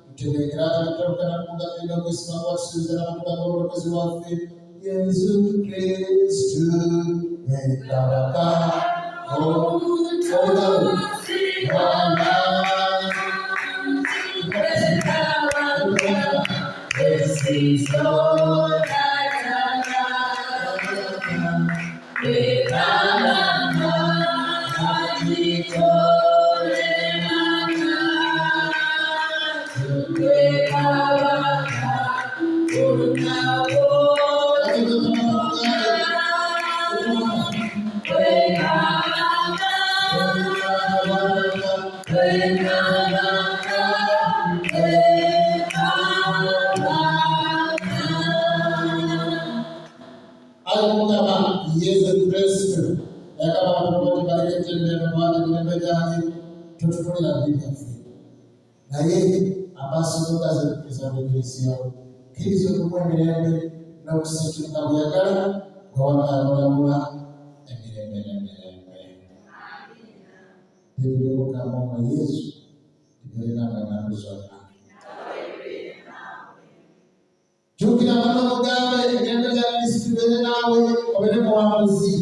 tutegeekera atalutolukana kumugabirira okwesiima kwatusuubiza n'amakuba g'obulokozi bwaffe Yesu Kristu Kabaka omugabo Yesu Kristo yakabatukooti baleketendera mwana mirembe gyange totukolera bibi byaffe naye abaasobokaze okukkiriza bw'eklesiya kkiriza okumu emirembe n'okusiikirika bweyagala bwewakaamulamula emirembe n'emirembe. Ebiryobokamu nga Yesu tibere nanga ennaku zonna. Jjukira mwana mugambe emirembe gya Kristo bibeere naawe obeere muwanguzi.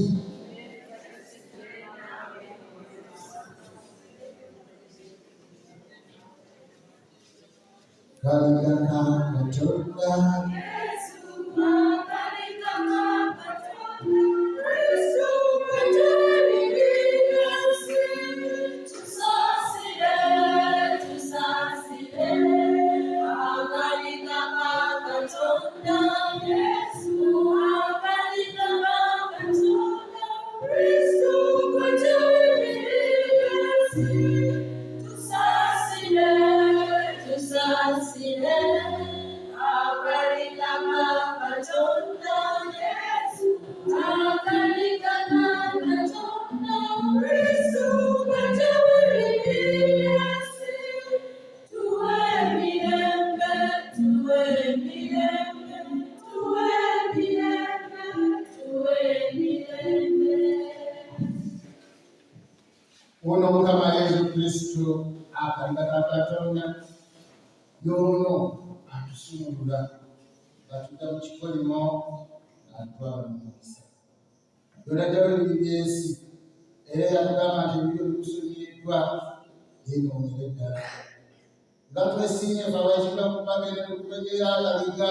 Kaligaka Katonda ono Mukama Yesu Kristo akaligaka Katonda y'ono atusumulula atudda mu kikolimo atwala mu mukisa yolajjawo ebibi by'ensi era yatugamba nti ebibyo bikusunyiddwa byenoonyere ddala nga twesiimye fe abaekibwa mu bagenda okubegeera agaliga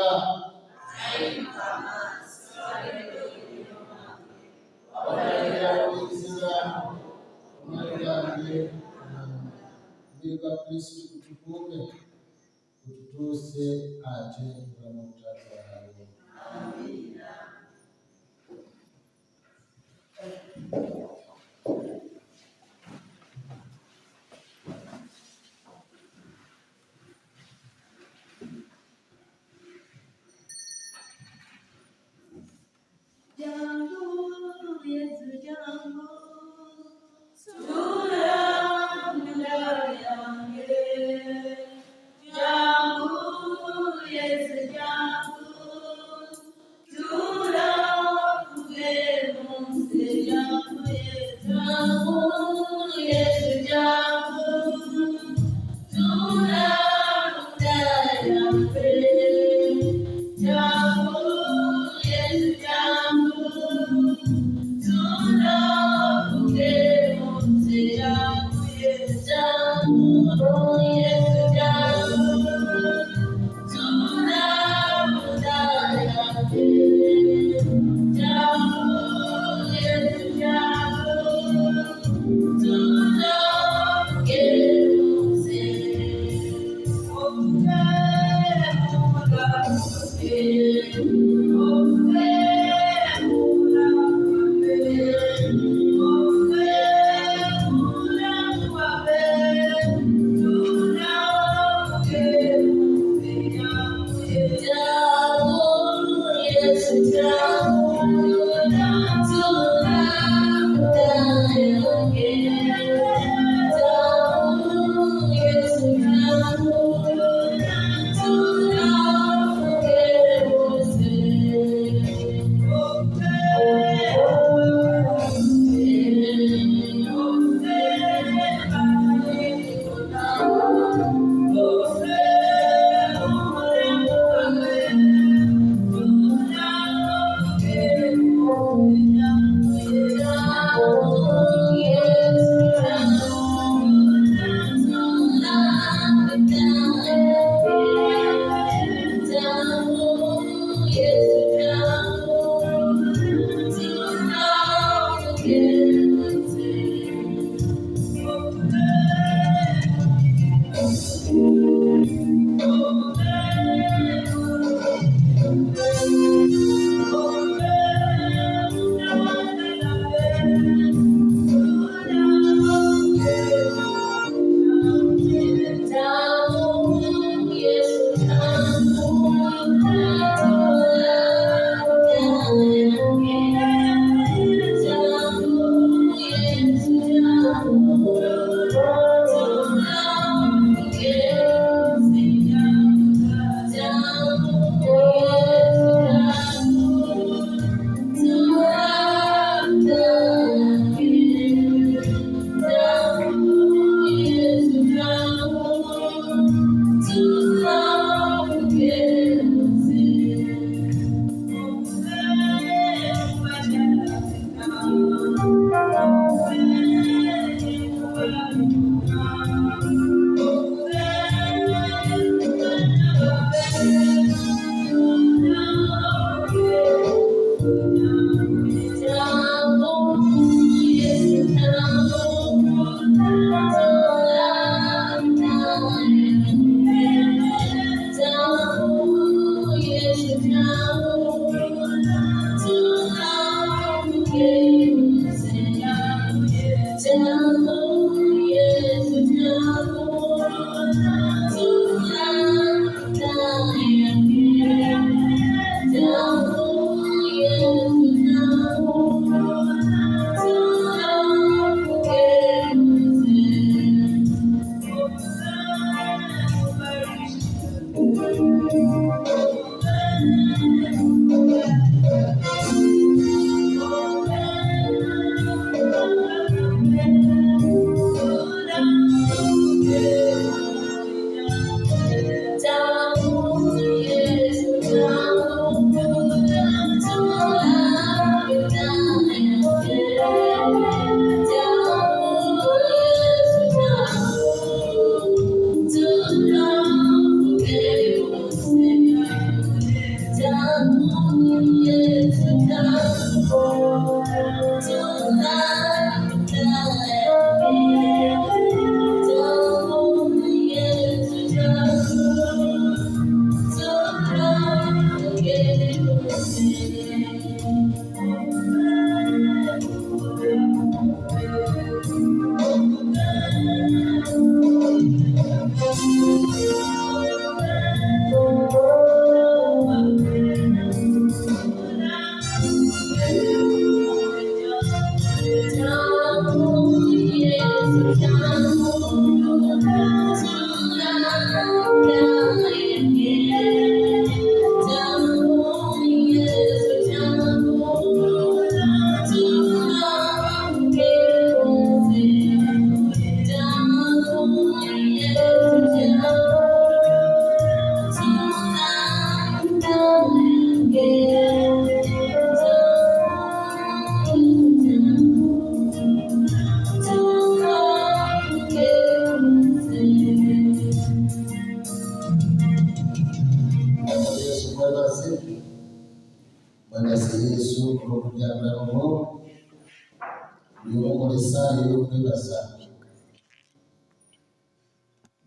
Mbega Kristo kutukume kututuuse ate turamutazalawo. Amina. Jango Yesu jango Jango Yesu jango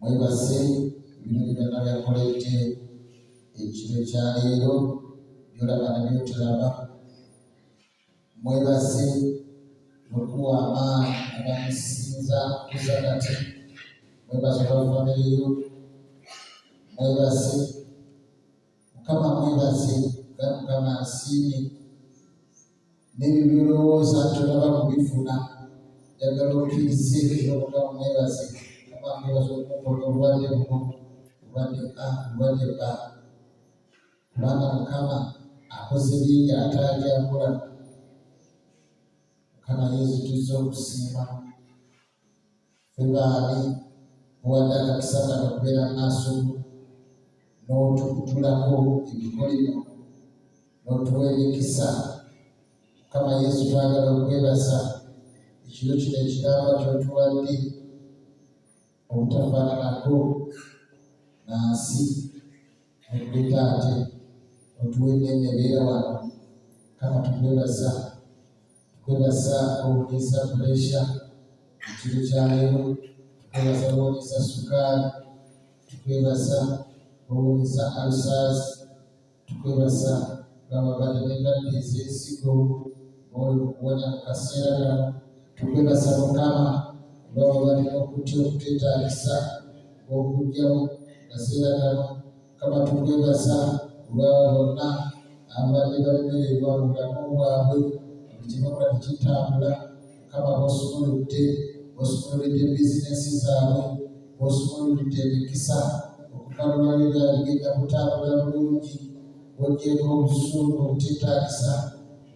Mwebase ibintu biganira yakolete ekiro kya leero byolaba nabyo tulaba. Mwebaze okuwa amaanyi abamusinza kuza kati. Mwebaze olwafamireyo. Mwebaze Mukama, mwebaze nga Mukama asiimye n'ebyo byolowooza tolaba kubifuna. Njagala okkirize Mukama, mwebaze. Mukama, mwebaze okumukola obulwadde buno, obulwadde A, obulwadde B. Kubanga Mukama akoze bingi ate akola. Mukama Yesu tuzze okusiima. Ffe baani owadde akakisa kano okubeera mu maaso n'otukutulako ebikolimo n'otuwa emikisa. Mukama Yesu twagala okwebaza ekiro kino ekiramba ky'otuwadde obutafaananako na nsi. Okuleta ate otuwa ennene ebeera wano. Mukama tukwebaza. Tukwebaza obuniisa puresha ekiro kyaleero. Tukwebaza obuniisa sukaali. Tukwebaza obuniisa alsaas. Tukwebaza ng'ababadde n'endwadde ez'ensigo ng'oli okuwonya mu kaseera kano. Tukwebaza Mukama olw'ababadde n'okutya okutwetaagisa ng'okugyamu mu kaseera kano. Mukama tukwebaza olw'abo bonna abadde balemererwa mu bulamu bwabwe, buli kye bakola tekitambula. Mukama b'osumuludde, b'osumuludde bizinesi zaabwe, b'osumuludde emikisa okukalula leero bigenda kutambula bulungi. Bw'oggyeko obusungu obuteetaagisa,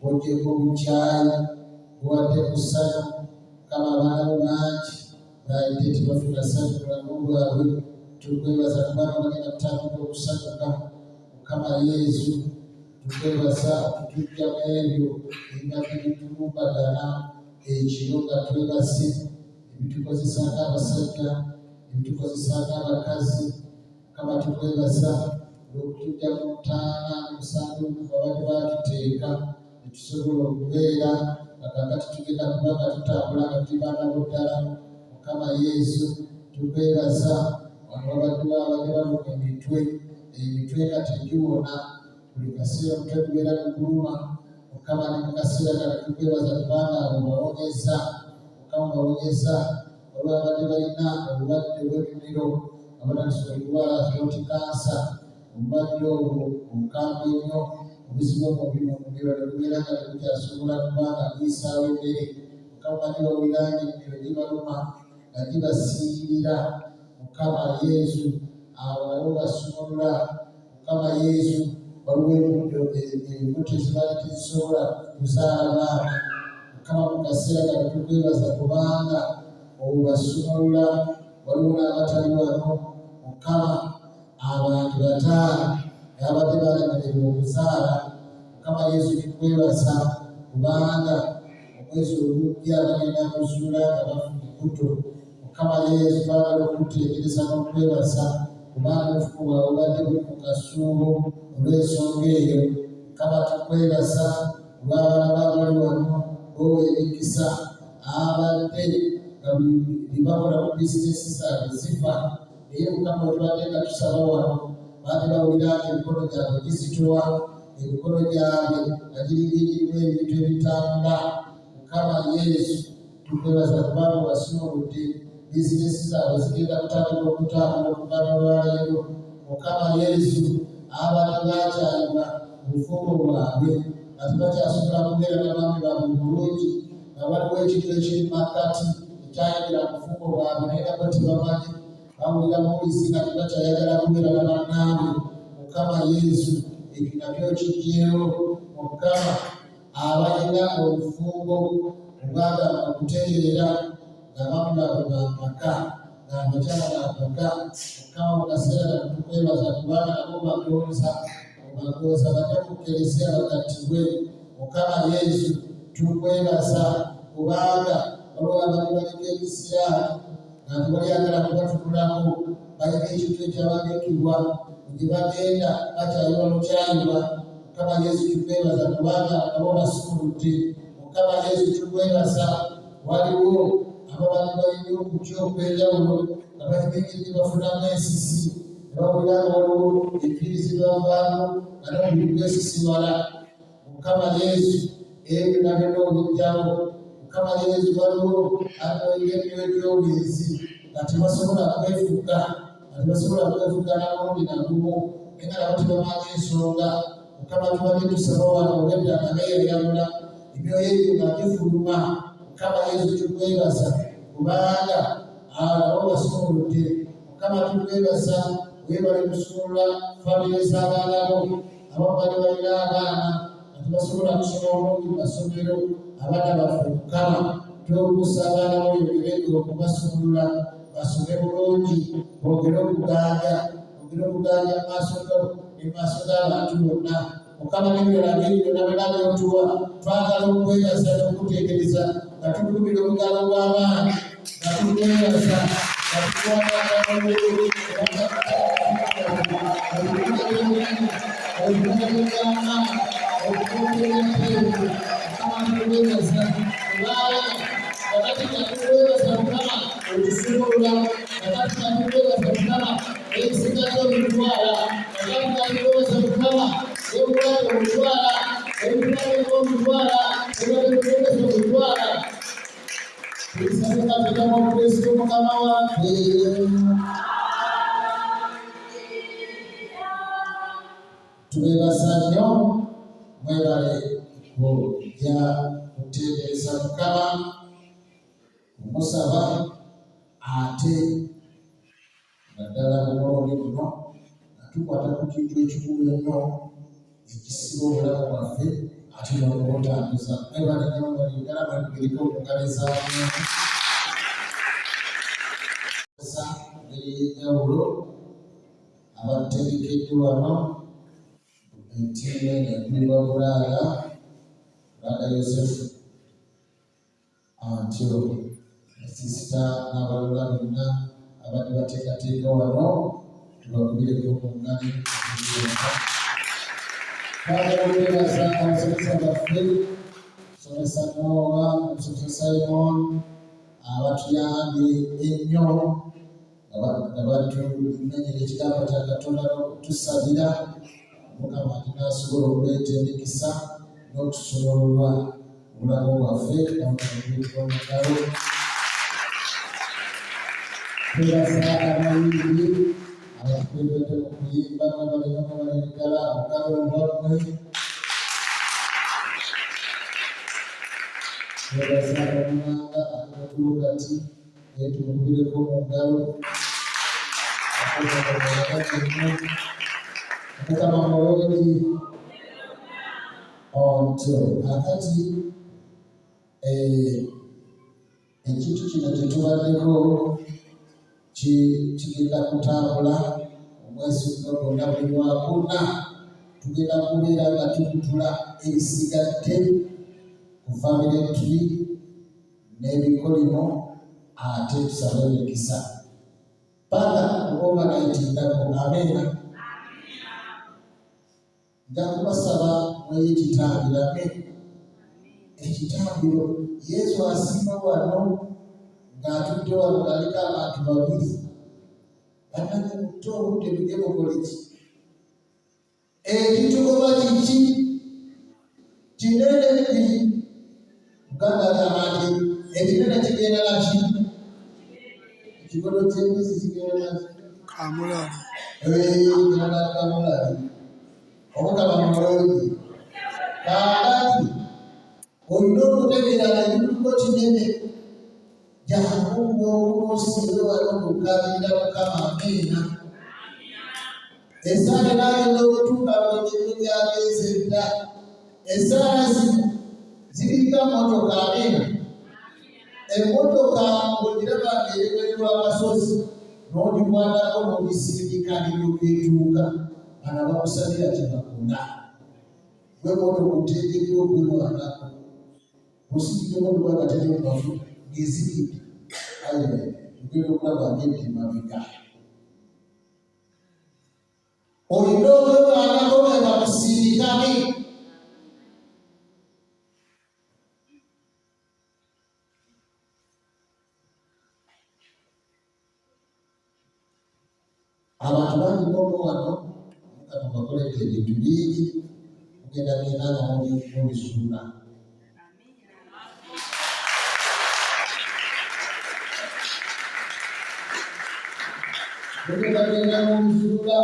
bw'oggyeko obukyayi, buwadde ku ssanyu. Mukama abaana bo bangi baadde tebafuna ssanyu mu bulamu bwabwe. Tukwebaza kubanga bagenda kutandika okusanyuka. Mukama Yesu tukwebaza okutuggyamu ebyo ebibadde bitulumbagana ekiro nga twebase, ebitukozesa ng'abasajja, ebitukozesa ng'abakazi. Mukama tukwebaza olw'okutujja mu ntaana omusango babadde baatuteeka ne tusobola okubeera nga kakati tugenda kuba nga tutambula nga tuli baana bo ddala. Mukama Yesu tukwebaza wano babadde baluma emitwe, emitwe nga tegiwona, buli kaseera omutwe gubeera guguluma. Mukama ne mu kaseera kano tukwebaza kubanga abo bawonyeza. Mukama bawonyeza olwabadde balina obulwadde bw'emimiro abatandise okulwala throat cancer. Obulwadde obwo obukambwe ennyo, obuzibu omubiri mu mimiro ne bubeera nga tebukyasobola kubanga buyisaawo emmere. Mukama omanyi bawuliranga emimiro gibaluma nga gibasiirira. Mukama Yesu abo nabo basumulula. Mukama Yesu waliwo embuto ezibaali tezisobola kuzaala baana. Mukama mu kaseera kano tukwebaza kubanga obasumulula. Waliwo n'abatali wano. Mukama abantu 5 abadde balemererwa okuzaala. Mukama Yesu tukwebaza kubanga omwezi ogujja bagenda kuzuula nga bafuna embuto. Mukama Yesu twagala okuteekereza n'okwebaza kubanga obufumu bwabwe obadde buli mu kasuubo olw'ensonga eyo. Mukama tukwebaza olw'abaana baabali wano boowa emikisa abadde nga buli bakola mu bizinesi zaabwe zifa. Naye Mukama otubadde nga tusaba wano baadde bawuliranga emikono gyabwe gizitowa, emikono gyabwe nga girigirimu ebintu ebitambula. Mukama Yesu tukwebaza kubanga obasumuludde, bizinesi zaabwe zigenda kutandika okutambula okuva olwaleero. Mukama Yesu abadde bakyalibwa mu bufumbo bwabwe nga tebakyasobola kubeera n'abaami baabwe bulungi, nga waliwo ekintu ekiri mu makkati ekyayingira mu bufumbo bwabwe naye nabwo tebamanyi, bawulira muwulisi nga tebakyayagala kubeera na bannaabwe. Mukama Yesu ekyo nabyo kiggyeewo. Mukama abalina obufumbo obwagala okutereera ng'abaami baabwe bampaka, ng'abakyala bampaka. Mukama mu kaseera kano tukwebaza kubanga nabo bagooza bajja mu Kkereziya bagattibwe. Mukama Yesu tukwebaza kubanga waliwo abali baliko ebisiraani nga tebalyagala kubatunulako, balina ekintu ekyababikibwa gye bagenda bakyayiwa lukyayibwa. Mukama Yesu tukwebaza kubanga nabo basumuludde. Mukama Yesu tukwebaza waliwo ababadde balina okutya okw'enjawulo nga balina engeri gye bafunamu ensisi nebawulira waliwo ekirizibwa abantu nga nobulibwesisiwala. Mukama Yesu ebyo nabyo obijjawo. Mukama Yesu waliwo anoyira emyoyo gy'obwenzi nga tebasobola kwefuga, namundi nagumu, naye nga nabo tebamanyi ensonga. Mukama tubadde tusaba wano obwedda nga beeyayamula emyoyo egyo nga gifuluma. Mukama Yesu tukwebaza kubanga nabo basumuludde. Mukama tukwebaza, weebale kusuula famire z'abaana bo abamu bali balina abaana nga tebasobola kusoma obulungi mu masomero. Abaana baffe Mukama tobuusa abaana bo yogerere okubasumulula basome bulungi, boogere okuganja mu maaso g'abantu bonna. Mukama n'ebirala byonna byonna by'otuwa twagala okwebaza n'okuteekereza nga tukubira omugalo gw'abaana nga tukwebaza nga tukwagala tubebaza nnyo, mwebale kujja kuteebereza Mukama, kumusaba ate naddala mu mulundi guno nga tukwata ku kintu ekikulu ennyo ekisiba obulamu bwaffe ate n'okubutambuza. Mwebale nnyo balingala mwekubirika okugaliza engeri y'enjawulo abategekedde wano entiine nekulibwa Bulaaya Yosefu Antyo sisita n'abalala bonna abadde bateekateeka wano tubakubireko mu ngalo. Twagala abasomesa baffe, omusomesa Nowa, omusomesa Simon abatuyambye ennyo nga batumenyera ekigambo kya Katonda n'okutusabira. Mukama n'asobola okuleeta emikisa n'okutusomololwa obulamu bwaffe n'omugalo. Twebaza abayimbi abakulembedde mu kuyimba n'abalina balengala obugalo bwammwe. Twebaza abamulanga abatulu kati tumukubireko mu ngalo. Mukama mulungi. Ontyo akati ekintu kino kyetubaddeko kigenda kutambula omwezi guno gwonna buli lwakuna tugenda kubeera nga tukutula ebisigadde ku famire tree n'ebikolimo ate tusabe emikisa paka okuobanayitindako. Ameena. Nja kubasaba mweyekitambiramu ekitambiro. Yesu asiima wano ng'atudde wano ng'aliko abantu babiri. Bannange mutte obudde bujje mukole ki? Ekitugoba kiki? Kinene ki? Muganda agamba nti ekinene kigenda naki? Ekigodo ky'embuzi kigenda naki? Kamulali. Kigenda kamulali. Omukama mulungi. Kaakati olina okutegeera ng'ekitugo kinene jangu ng'okusiibe wano okukabirira Mukama. Ameena. Esaala naagenda okutuuka ng'ennyingo gy'agenze dda. Esaala zino ziringa mmotoka. Ameena. Emmotoka ng'ogiraba ng'eremererwa akasozi n'ogikwatako n'ogisindika n'etuuka. Bano bakusabira kye bakola. Gwe mmotoka oteekeddwa okwewandako. Osigiddemu olwagatere mu mafuta ng'ezikidde. Tugenda okulaba ng'edda emabega. Olina okwewandako nga bakusindikame. abantu bangi bobo wano nga bakoleka ebintu bingi mugenda genda mu bizuula. Mugenda genda mu bizuula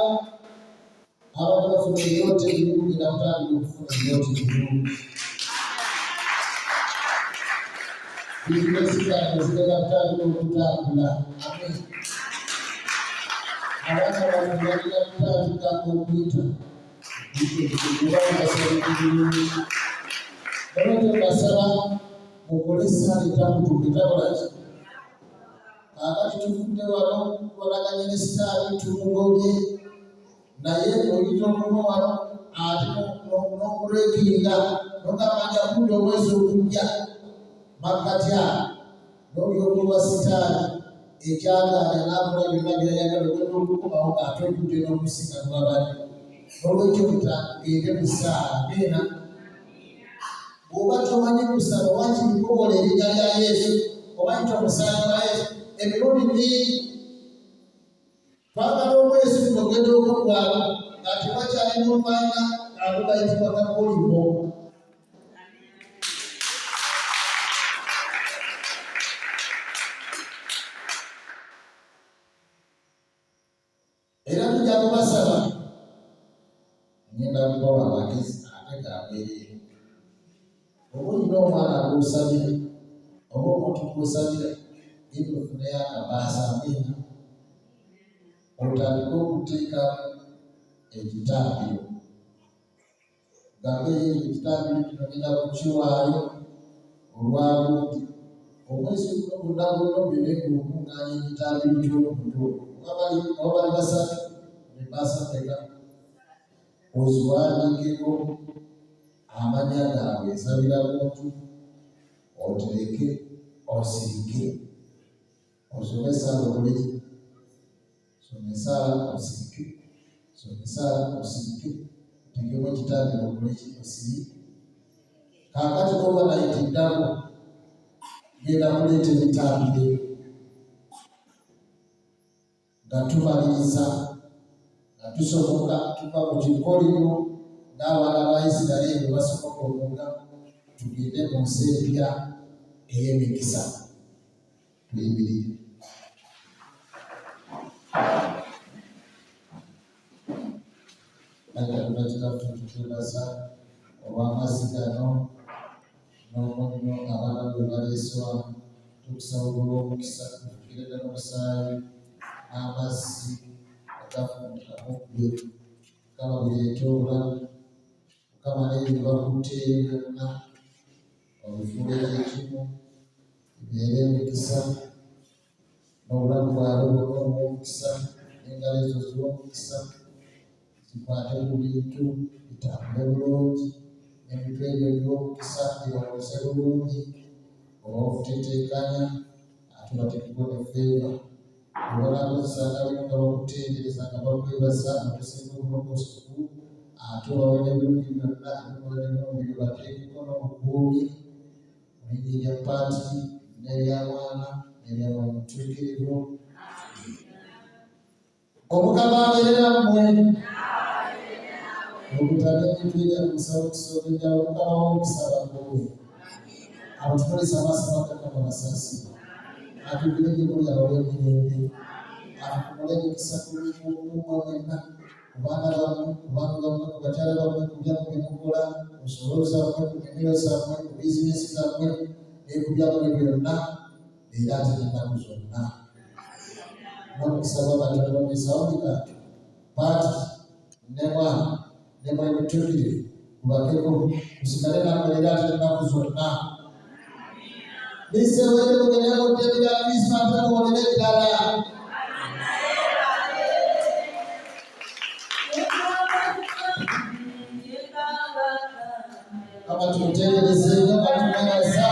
abantu bafuna ebyote ebirungi nakutandika okufuna ebyote ebirungi. Bizinesi zange zigenda kutandika okutambula. Amen. Abaana bange bagenda kutandika okuyita. Olwekyo mbasaba mukolesa etamutugetabulaki. Kakati tuvudde wano tukolaganye ne sitaani tumugobye naye oyita okuva wano ate n'okulekinga nokamanya kudde omwezi okujja makatya n'olyokulwa sitaani ekyagaanya n'akola byonna byayagala ogenda okukubawo ng'ate okudde n'okusinga mwabali. Olwekyo mutagende mu ssaala. Ameena. Bw'oba tomanyi kusaba wakiri kukola erinnya lya Yesu oba yita omusaayi gwa Yesu emirundi mingi. Twagala omwezi guno ogenda okugwamu nga tewakyali n'omwanya abo bayitibwa kakolimbo. Era tujja kubasaba ngenda kubawa amagezi ate gabwereere. Oba olina omwana gw'osabira oba omuntu gw'osabira genda ofuneyo akabaasa. Ameena. Otandike okuteeka ekitambiro. Gambe ekitambiro kino genda kukiwaayo olwabundi. Omwezi guno gwonna gwonna obeere ng'okungaanya ekitambiro ky'omuntu oba bali basatu embaasa teka oziwandiikeko amannya gaabwe ensabira muntu otereke osirike osomesa okoleki somesa osirike somesa osirike otekemu ekitambiro okoleki osirike. Kakati oba nayitiddako genda kuleeta ebitambiro nga tumaliriza nga tusoboka tuva mu kikolimo n'abaana ba Isirayiri bwe basoboka okuga tugende mu nsi empya ey'emikisa. Tuyimirire. Katonda kitaffe tutwebaza olw'amazzi gano n'omulimo abaana bwe baleeswa. Tukusaba olw'omukisa tufukire ddala omusaayi n'amazzi agafumutamu ggwe. Mukama bireete obulamu. Mukama n'ebyo bakutte byonna obifuule ekimu bibeere emikisa n'obulamu bwabwe bwonna obw'omukisa n'engalo ezo z'omukisa zikwate ku bintu bitambule bulungi n'ebintu ebyo by'omukisa birowooze bulungi oba okuteteekanya ate batekeko ne feeva. Obalakozesanga bino nga bakutendereza nga bakwebaza okusinga obulokosuku ate obawe n'ebirungi byonna ebimulemu bateekeko n'obukuumi mu linnya lya Paatiri n'erya Mwana n'erya Mwoyo Mutuukirivu. Omukama abeere nammwe. Okutala emitwe gyaffe kusaba okusooka enjala Omukama w'omukisa abagowe. Abatunuliza amaaso bagakama basaasire. Atugire gye muli abaw'emirembe. Akumule emikisa ku mmwe mwenna ku baana bammwe ku baami bammwe ku bakyala bammwe ku byammwe bye mukola ku nsolo zammwe ku nnimiro zammwe ku bizinesi zammwe ne ku byammwe byonna era ate n'ennaku zonna. N'omukisa gwa Katonda omusawulika Paatiri ne Mwana ne Mwoyo Mutuukirivu kubakeko musigale nammwe era ate n'ennaku zonna. Bisewere mugende mutendera Kristo ate muwonere ddala. Kama tumutendereze nga tumebaza